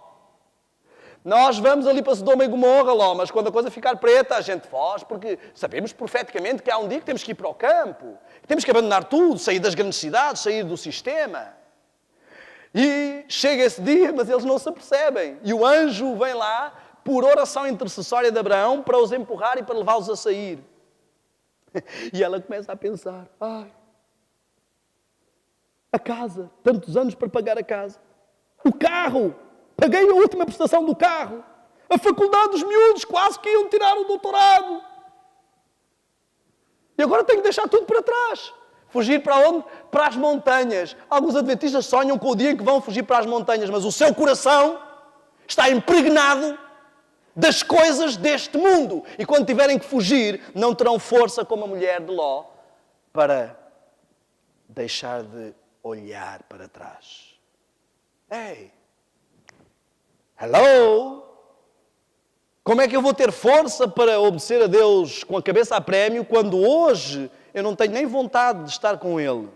Nós vamos ali para Sodoma e Gomorra, Ló, mas quando a coisa ficar preta, a gente foge, porque sabemos profeticamente que há um dia que temos que ir para o campo, que temos que abandonar tudo, sair das grandes cidades, sair do sistema. E chega esse dia, mas eles não se apercebem. E o anjo vem lá, por oração intercessória de Abraão, para os empurrar e para levá-los a sair. E ela começa a pensar, a casa, tantos anos para pagar a casa. O carro, paguei a última prestação do carro. A faculdade dos miúdos, quase que iam tirar o doutorado. E agora tenho que deixar tudo para trás. Fugir para onde? Para as montanhas. Alguns adventistas sonham com o dia em que vão fugir para as montanhas, mas o seu coração está impregnado das coisas deste mundo. E quando tiverem que fugir, não terão força como a mulher de Ló para deixar de olhar para trás. Hello? Como é que eu vou ter força para obedecer a Deus com a cabeça a prémio quando hoje eu não tenho nem vontade de estar com Ele?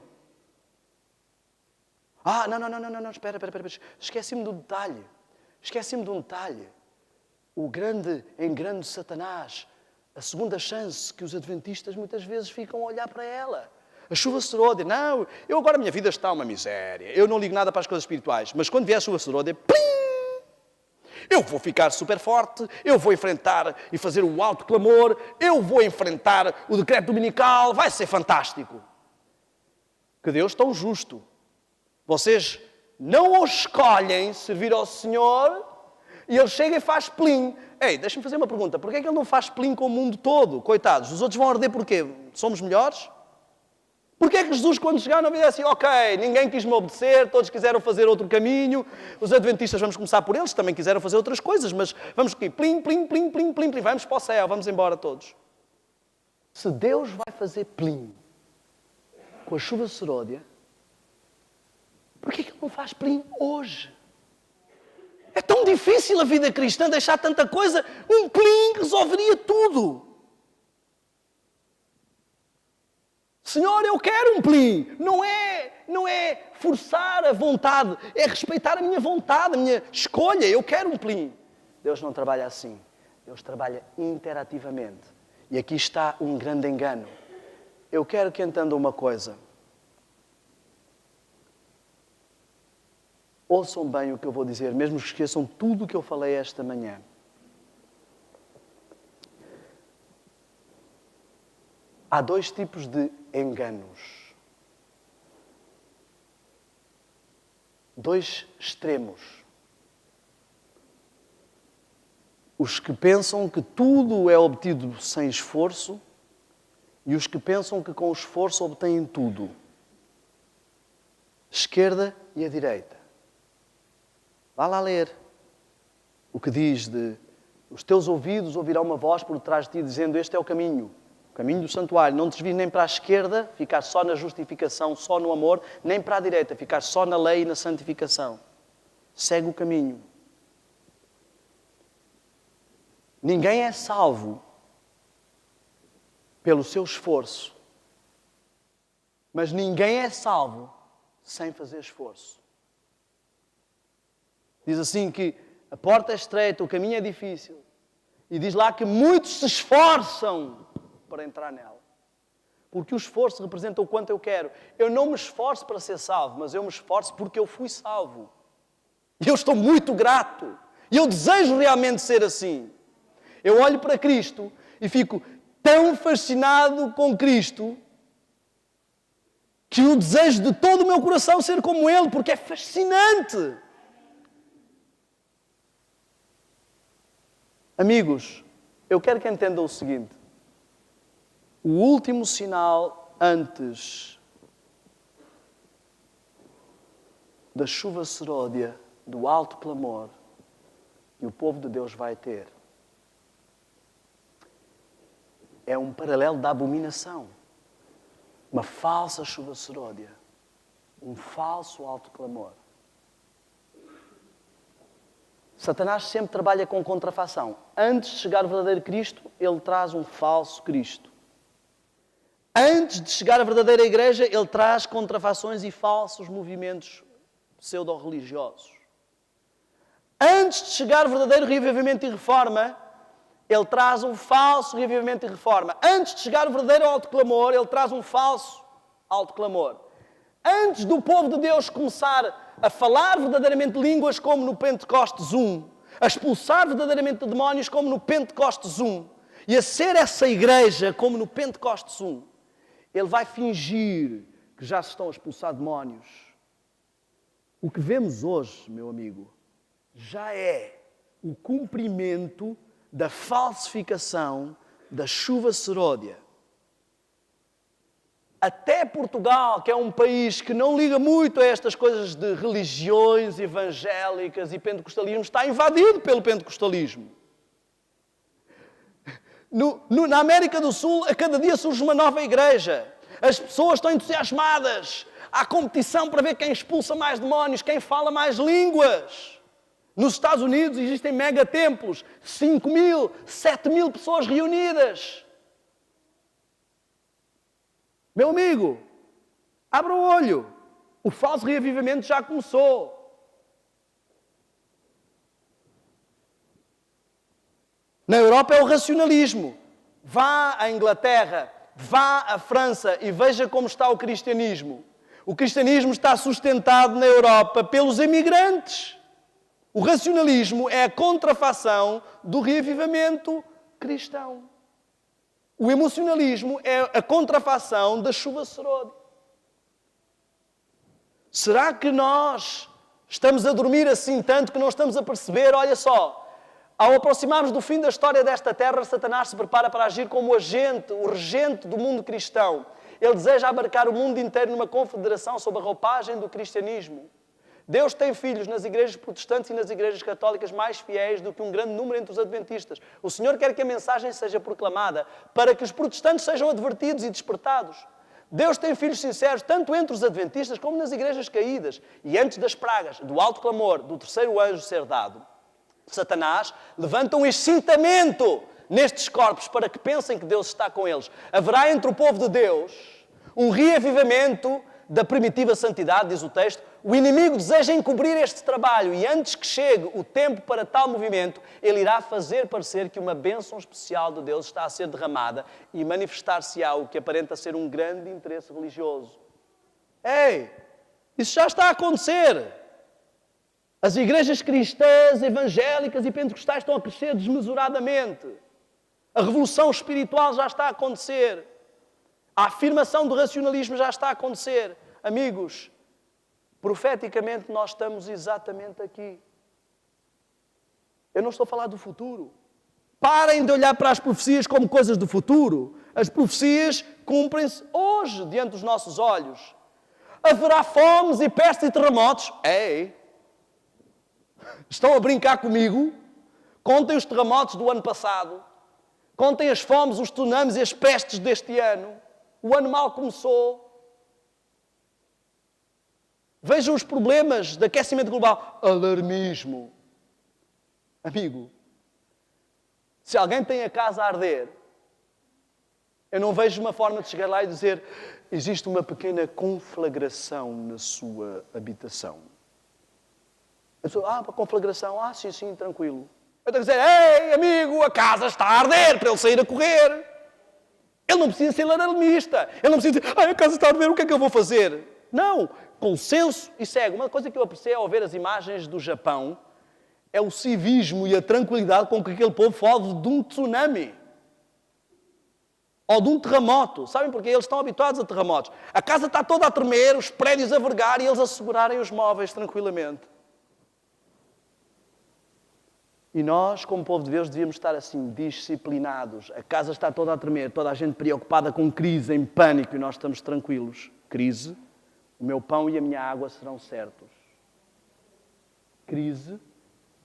Não, espera. Esqueci-me de um detalhe. O grande engano de Satanás, a segunda chance que os adventistas muitas vezes ficam a olhar para ela. A chuva serôdia, não, agora a minha vida está uma miséria, eu não ligo nada para as coisas espirituais, mas quando vier a chuva serôdia, eu vou ficar super forte, eu vou enfrentar e fazer o alto clamor, eu vou enfrentar o decreto dominical, vai ser fantástico. Que Deus tão justo. Vocês não o escolhem servir ao Senhor e Ele chega e faz plim. Deixa-me fazer uma pergunta, porquê é que Ele não faz plim com o mundo todo? Coitados, os outros vão arder porquê? Somos melhores? Porquê é que Jesus, quando chegar, não vai dizer assim, ok, ninguém quis me obedecer, todos quiseram fazer outro caminho, os adventistas, vamos começar por eles, também quiseram fazer outras coisas, mas vamos aqui, plim, vamos para o céu, vamos embora todos. Se Deus vai fazer plim com a chuva serôdia, porquê é que Ele não faz plim hoje? É tão difícil a vida cristã, deixar tanta coisa, um plim resolveria tudo. Senhor, eu quero um plim. Não é forçar a vontade, é respeitar a minha vontade, a minha escolha. Eu quero um plim. Deus não trabalha assim. Deus trabalha interativamente. E aqui está um grande engano. Eu quero que entendam uma coisa. Ouçam bem o que eu vou dizer, mesmo que esqueçam tudo o que eu falei esta manhã. Há dois tipos de enganos. Dois extremos. Os que pensam que tudo é obtido sem esforço e os que pensam que com esforço obtêm tudo. Esquerda e a direita. Vá lá ler o que diz de os teus ouvidos ouvirão uma voz por trás de ti dizendo este é o caminho do santuário. Não desvies nem para a esquerda, ficar só na justificação, só no amor, nem para a direita, ficar só na lei e na santificação. Segue o caminho. Ninguém é salvo pelo seu esforço, mas ninguém é salvo sem fazer esforço. Diz assim que a porta é estreita, o caminho é difícil. E diz lá que muitos se esforçam para entrar nela. Porque o esforço representa o quanto eu quero. Eu não me esforço para ser salvo, mas eu me esforço porque eu fui salvo. E eu estou muito grato. E eu desejo realmente ser assim. Eu olho para Cristo e fico tão fascinado com Cristo que eu desejo de todo o meu coração ser como Ele, porque é fascinante. Amigos, eu quero que entendam o seguinte. O último sinal antes da chuva seródia, do alto clamor, que o povo de Deus vai ter, é um paralelo da abominação. Uma falsa chuva seródia. Um falso alto clamor. Satanás sempre trabalha com contrafação. Antes de chegar o verdadeiro Cristo, ele traz um falso Cristo. Antes de chegar a verdadeira igreja, ele traz contrafações e falsos movimentos pseudo-religiosos. Antes de chegar o verdadeiro reavivamento e reforma, ele traz um falso reavivamento e reforma. Antes de chegar o verdadeiro alto clamor, ele traz um falso alto clamor. Antes do povo de Deus começar a falar verdadeiramente línguas como no Pentecostes 1, a expulsar verdadeiramente demónios como no Pentecostes 1, e a ser essa igreja como no Pentecostes 1, ele vai fingir que já se estão a expulsar demónios. O que vemos hoje, meu amigo, já é o cumprimento da falsificação da chuva seródia. Até Portugal, que é um país que não liga muito a estas coisas de religiões evangélicas e pentecostalismo, está invadido pelo pentecostalismo. Na América do Sul, a cada dia surge uma nova igreja. As pessoas estão entusiasmadas. Há competição para ver quem expulsa mais demónios, quem fala mais línguas. Nos Estados Unidos existem megatemplos, 5.000, 7.000 pessoas reunidas. Meu amigo, abra o olho. O falso reavivamento já começou. Na Europa é o racionalismo. Vá à Inglaterra, vá à França e veja como está o cristianismo. O cristianismo está sustentado na Europa pelos imigrantes. O racionalismo é a contrafação do reavivamento cristão. O emocionalismo é a contrafação da chuva seródia. Será que nós estamos a dormir assim tanto que não estamos a perceber? Olha só, ao aproximarmos do fim da história desta terra, Satanás se prepara para agir como agente, o regente do mundo cristão. Ele deseja abarcar o mundo inteiro numa confederação sob a roupagem do cristianismo. Deus tem filhos nas igrejas protestantes e nas igrejas católicas mais fiéis do que um grande número entre os adventistas. O Senhor quer que a mensagem seja proclamada para que os protestantes sejam advertidos e despertados. Deus tem filhos sinceros tanto entre os adventistas como nas igrejas caídas. E antes das pragas, do alto clamor, do terceiro anjo ser dado, Satanás levanta um excitamento nestes corpos para que pensem que Deus está com eles. Haverá entre o povo de Deus um reavivamento da primitiva santidade, diz o texto. O inimigo deseja encobrir este trabalho e antes que chegue o tempo para tal movimento, ele irá fazer parecer que uma bênção especial de Deus está a ser derramada e manifestar-se-á o que aparenta ser um grande interesse religioso. Ei, isso já está a acontecer. As igrejas cristãs, evangélicas e pentecostais estão a crescer desmesuradamente. A revolução espiritual já está a acontecer. A afirmação do racionalismo já está a acontecer. Amigos, profeticamente nós estamos exatamente aqui. Eu não estou a falar do futuro. Parem de olhar para as profecias como coisas do futuro. As profecias cumprem-se hoje, diante dos nossos olhos. Haverá fomes e pestes e terremotos. Ei! Estão a brincar comigo? Contem os terremotos do ano passado. Contem as fomes, os tsunamis e as pestes deste ano. O ano mal começou. Vejam os problemas de aquecimento global. Alarmismo. Amigo, Se alguém tem a casa a arder, eu não vejo uma forma de chegar lá e dizer: existe uma pequena conflagração na sua habitação. A pessoa, conflagração, sim, tranquilo. Eu tenho que dizer: ei, amigo, a casa está a arder, para ele sair a correr. Ele não precisa ser alarmista. Ele não precisa dizer: a casa está a arder, o que é que eu vou fazer? Não, com senso e cego. Uma coisa que eu apreciei ao ver as imagens do Japão é o civismo e a tranquilidade com que aquele povo foge de um tsunami. Ou de um terremoto. Sabem porquê? Eles estão habituados a terremotos. A casa está toda a tremer, os prédios a vergar e eles a segurarem os móveis tranquilamente. E nós, como povo de Deus, devíamos estar assim, disciplinados. A casa está toda a tremer, toda a gente preocupada com crise, em pânico, e nós estamos tranquilos. Crise, o meu pão e a minha água serão certos. Crise,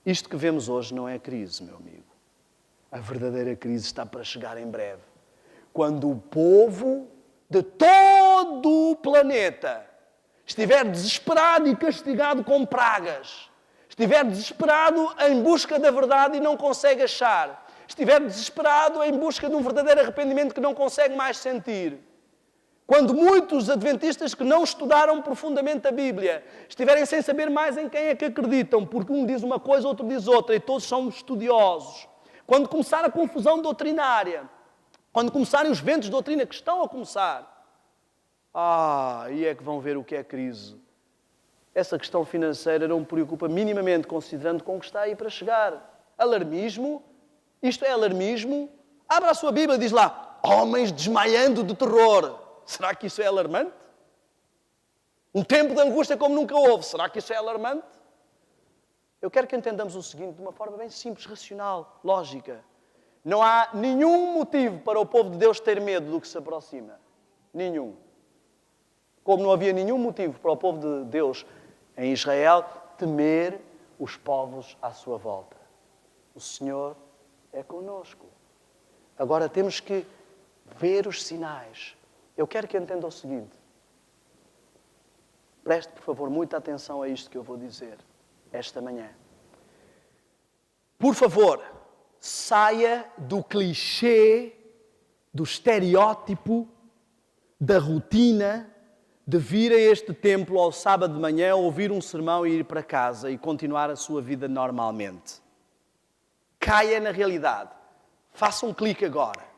isto que vemos hoje não é crise, meu amigo. A verdadeira crise está para chegar em breve. Quando o povo de todo o planeta estiver desesperado e castigado com pragas, estiver desesperado em busca da verdade e não consegue achar, estiver desesperado em busca de um verdadeiro arrependimento que não consegue mais sentir, quando muitos adventistas que não estudaram profundamente a Bíblia estiverem sem saber mais em quem é que acreditam, porque um diz uma coisa, outro diz outra, e todos são estudiosos, quando começar a confusão doutrinária, quando começarem os ventos de doutrina que estão a começar, aí é que vão ver o que é crise. Essa questão financeira não me preocupa minimamente, considerando com o que está aí para chegar. Alarmismo? Isto é alarmismo? Abra a sua Bíblia e diz lá: homens desmaiando de terror. Será que isso é alarmante? Um tempo de angústia como nunca houve. Será que isso é alarmante? Eu quero que entendamos o seguinte de uma forma bem simples, racional, lógica. Não há nenhum motivo para o povo de Deus ter medo do que se aproxima. Nenhum. Como não havia nenhum motivo para o povo de Deus em Israel temer os povos à sua volta. O Senhor é conosco. Agora temos que ver os sinais. Eu quero que entenda o seguinte. Preste, por favor, muita atenção a isto que eu vou dizer esta manhã. Por favor, saia do clichê, do estereótipo, da rotina de vir a este templo ao sábado de manhã, ouvir um sermão e ir para casa e continuar a sua vida normalmente. Caia na realidade. Faça um clique agora.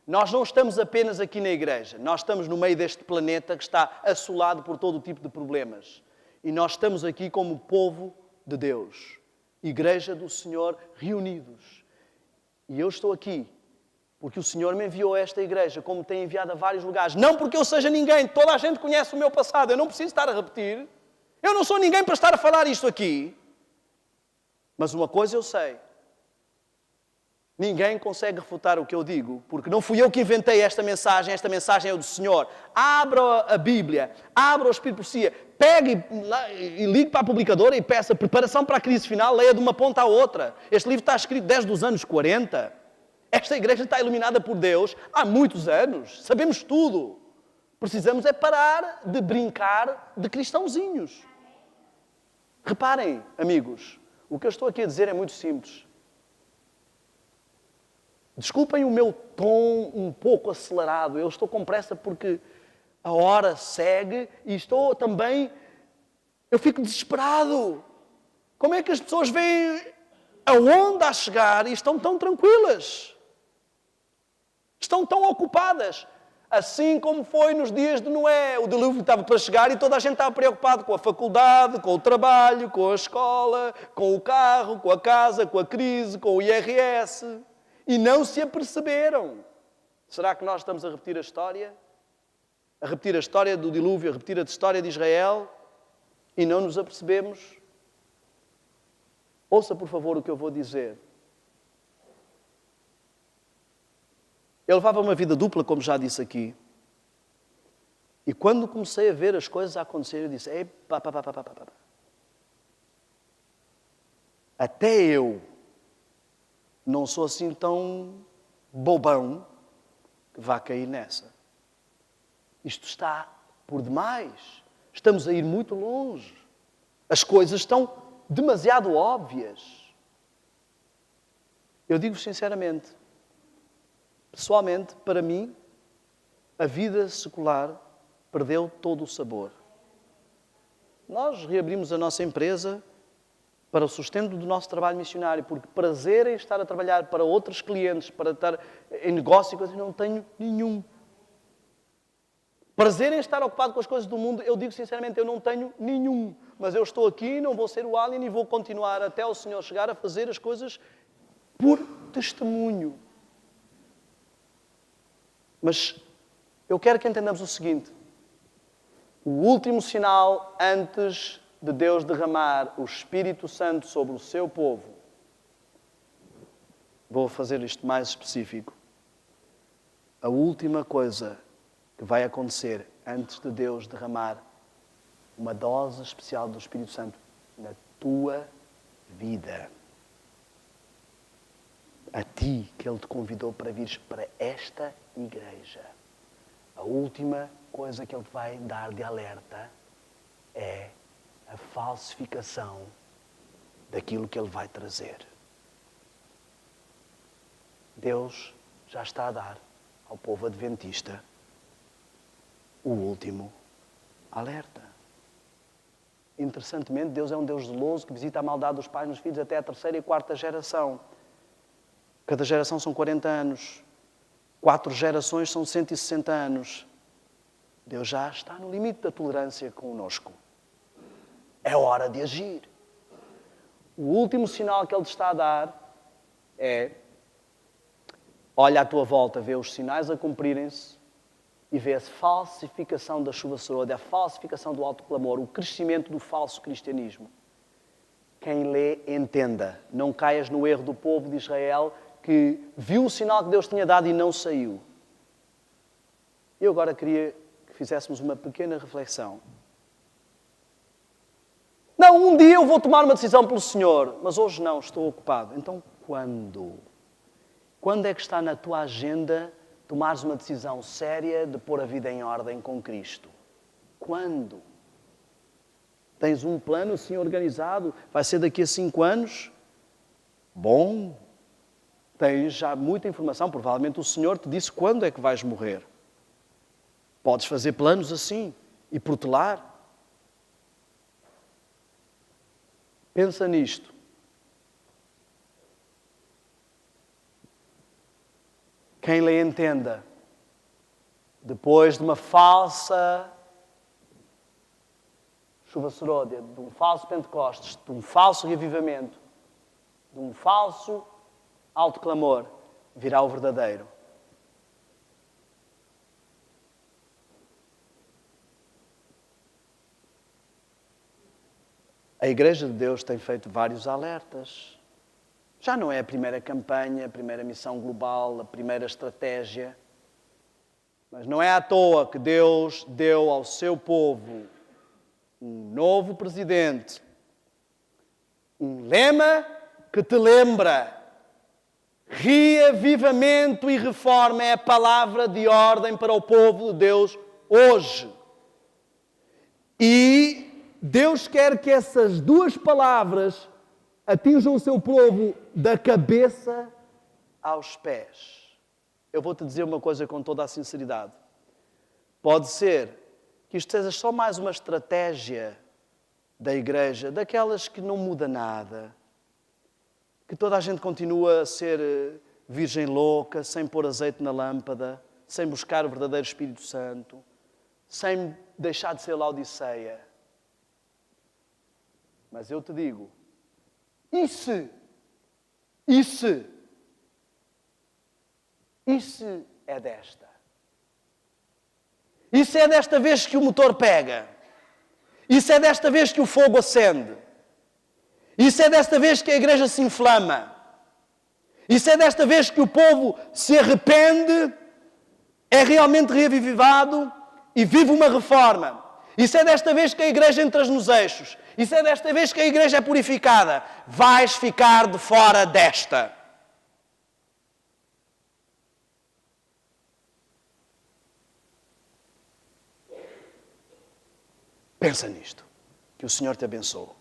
Nós não estamos apenas aqui na igreja. Nós estamos no meio deste planeta que está assolado por todo o tipo de problemas. E nós estamos aqui como povo de Deus. Igreja do Senhor reunidos. E eu estou aqui porque o Senhor me enviou a esta igreja, como tem enviado a vários lugares. Não porque eu seja ninguém, toda a gente conhece o meu passado, eu não preciso estar a repetir. Eu não sou ninguém para estar a falar isto aqui. Mas uma coisa eu sei. Ninguém consegue refutar o que eu digo, porque não fui eu que inventei esta mensagem é do Senhor. Abra a Bíblia, abra o Espírito de Profecia, pegue e ligue para a publicadora e peça preparação para a crise final, leia de uma ponta à outra. Este livro está escrito desde os anos 40. Esta igreja está iluminada por Deus há muitos anos. Sabemos tudo. Precisamos é parar de brincar de cristãozinhos. Reparem, amigos, o que eu estou aqui a dizer é muito simples. Desculpem o meu tom um pouco acelerado. Eu estou com pressa porque a hora segue e estou também... Eu fico desesperado. Como é que as pessoas veem a onda a chegar e estão tão tranquilas? Estão tão ocupadas. Assim como foi nos dias de Noé. O dilúvio estava para chegar e toda a gente estava preocupada com a faculdade, com o trabalho, com a escola, com o carro, com a casa, com a crise, com o IRS. E não se aperceberam. Será que nós estamos a repetir a história? A repetir a história do dilúvio, a repetir a história de Israel e não nos apercebemos? Ouça, por favor, o que eu vou dizer. Eu levava uma vida dupla, como já disse aqui. E quando comecei a ver as coisas a acontecer, eu disse, até eu não sou assim tão bobão que vá cair nessa. Isto está por demais. Estamos a ir muito longe. As coisas estão demasiado óbvias. Eu digo-vos sinceramente, pessoalmente, para mim, a vida secular perdeu todo o sabor. Nós reabrimos a nossa empresa para o sustento do nosso trabalho missionário, porque prazer em estar a trabalhar para outros clientes, para estar em negócio, eu não tenho nenhum. Prazer em estar ocupado com as coisas do mundo, eu digo sinceramente, eu não tenho nenhum. Mas eu estou aqui, não vou ser o alien e vou continuar até o Senhor chegar a fazer as coisas por testemunho. Mas eu quero que entendamos o seguinte. O último sinal antes de Deus derramar o Espírito Santo sobre o seu povo. Vou fazer isto mais específico. A última coisa que vai acontecer antes de Deus derramar uma dose especial do Espírito Santo na tua vida. A ti, que Ele te convidou para vires para esta igreja. A última coisa que Ele te vai dar de alerta é a falsificação daquilo que Ele vai trazer. Deus já está a dar ao povo adventista o último alerta. Interessantemente, Deus é um Deus zeloso que visita a maldade dos pais nos filhos até a 3ª e 4ª geração. Cada geração são 40 anos. 4 gerações são 160 anos. Deus já está no limite da tolerância conosco. É hora de agir. O último sinal que Ele te está a dar é: olha à tua volta, vê os sinais a cumprirem-se e vê a falsificação da chuva serôdia, a falsificação do alto clamor, o crescimento do falso cristianismo. Quem lê, entenda. Não caias no erro do povo de Israel que viu o sinal que Deus tinha dado e não saiu. Eu agora queria que fizéssemos uma pequena reflexão. Não, um dia eu vou tomar uma decisão pelo Senhor, mas hoje não, estou ocupado. Então, quando? Quando é que está na tua agenda tomares uma decisão séria de pôr a vida em ordem com Cristo? Quando? Tens um plano assim organizado? Vai ser daqui a 5 anos? Bom. Tens já muita informação. Provavelmente o Senhor te disse quando é que vais morrer. Podes fazer planos assim e protelar. Pensa nisto. Quem lhe entenda, depois de uma falsa chuva serôdia, de um falso Pentecostes, de um falso reavivamento, de um falso alto clamor, virá o verdadeiro. A Igreja de Deus tem feito vários alertas. Já não é a primeira campanha, a primeira missão global, a primeira estratégia. Mas não é à toa que Deus deu ao seu povo um novo presidente, um lema que te lembra: reavivamento e reforma é a palavra de ordem para o povo de Deus hoje. E Deus quer que essas 2 palavras atinjam o seu povo da cabeça aos pés. Eu vou-te dizer uma coisa com toda a sinceridade. Pode ser que isto seja só mais uma estratégia da Igreja, daquelas que não muda nada, que toda a gente continua a ser virgem louca, sem pôr azeite na lâmpada, sem buscar o verdadeiro Espírito Santo, sem deixar de ser Laodiceia. Mas eu te digo, e se é desta? E se é desta vez que o motor pega? E se é desta vez que o fogo acende? E se é desta vez que a igreja se inflama? E se é desta vez que o povo se arrepende, é realmente reavivado e vive uma reforma? E se é desta vez que a igreja entra nos eixos? E se é desta vez que a igreja é purificada? Vais ficar de fora desta. Pensa nisto. Que o Senhor te abençoe.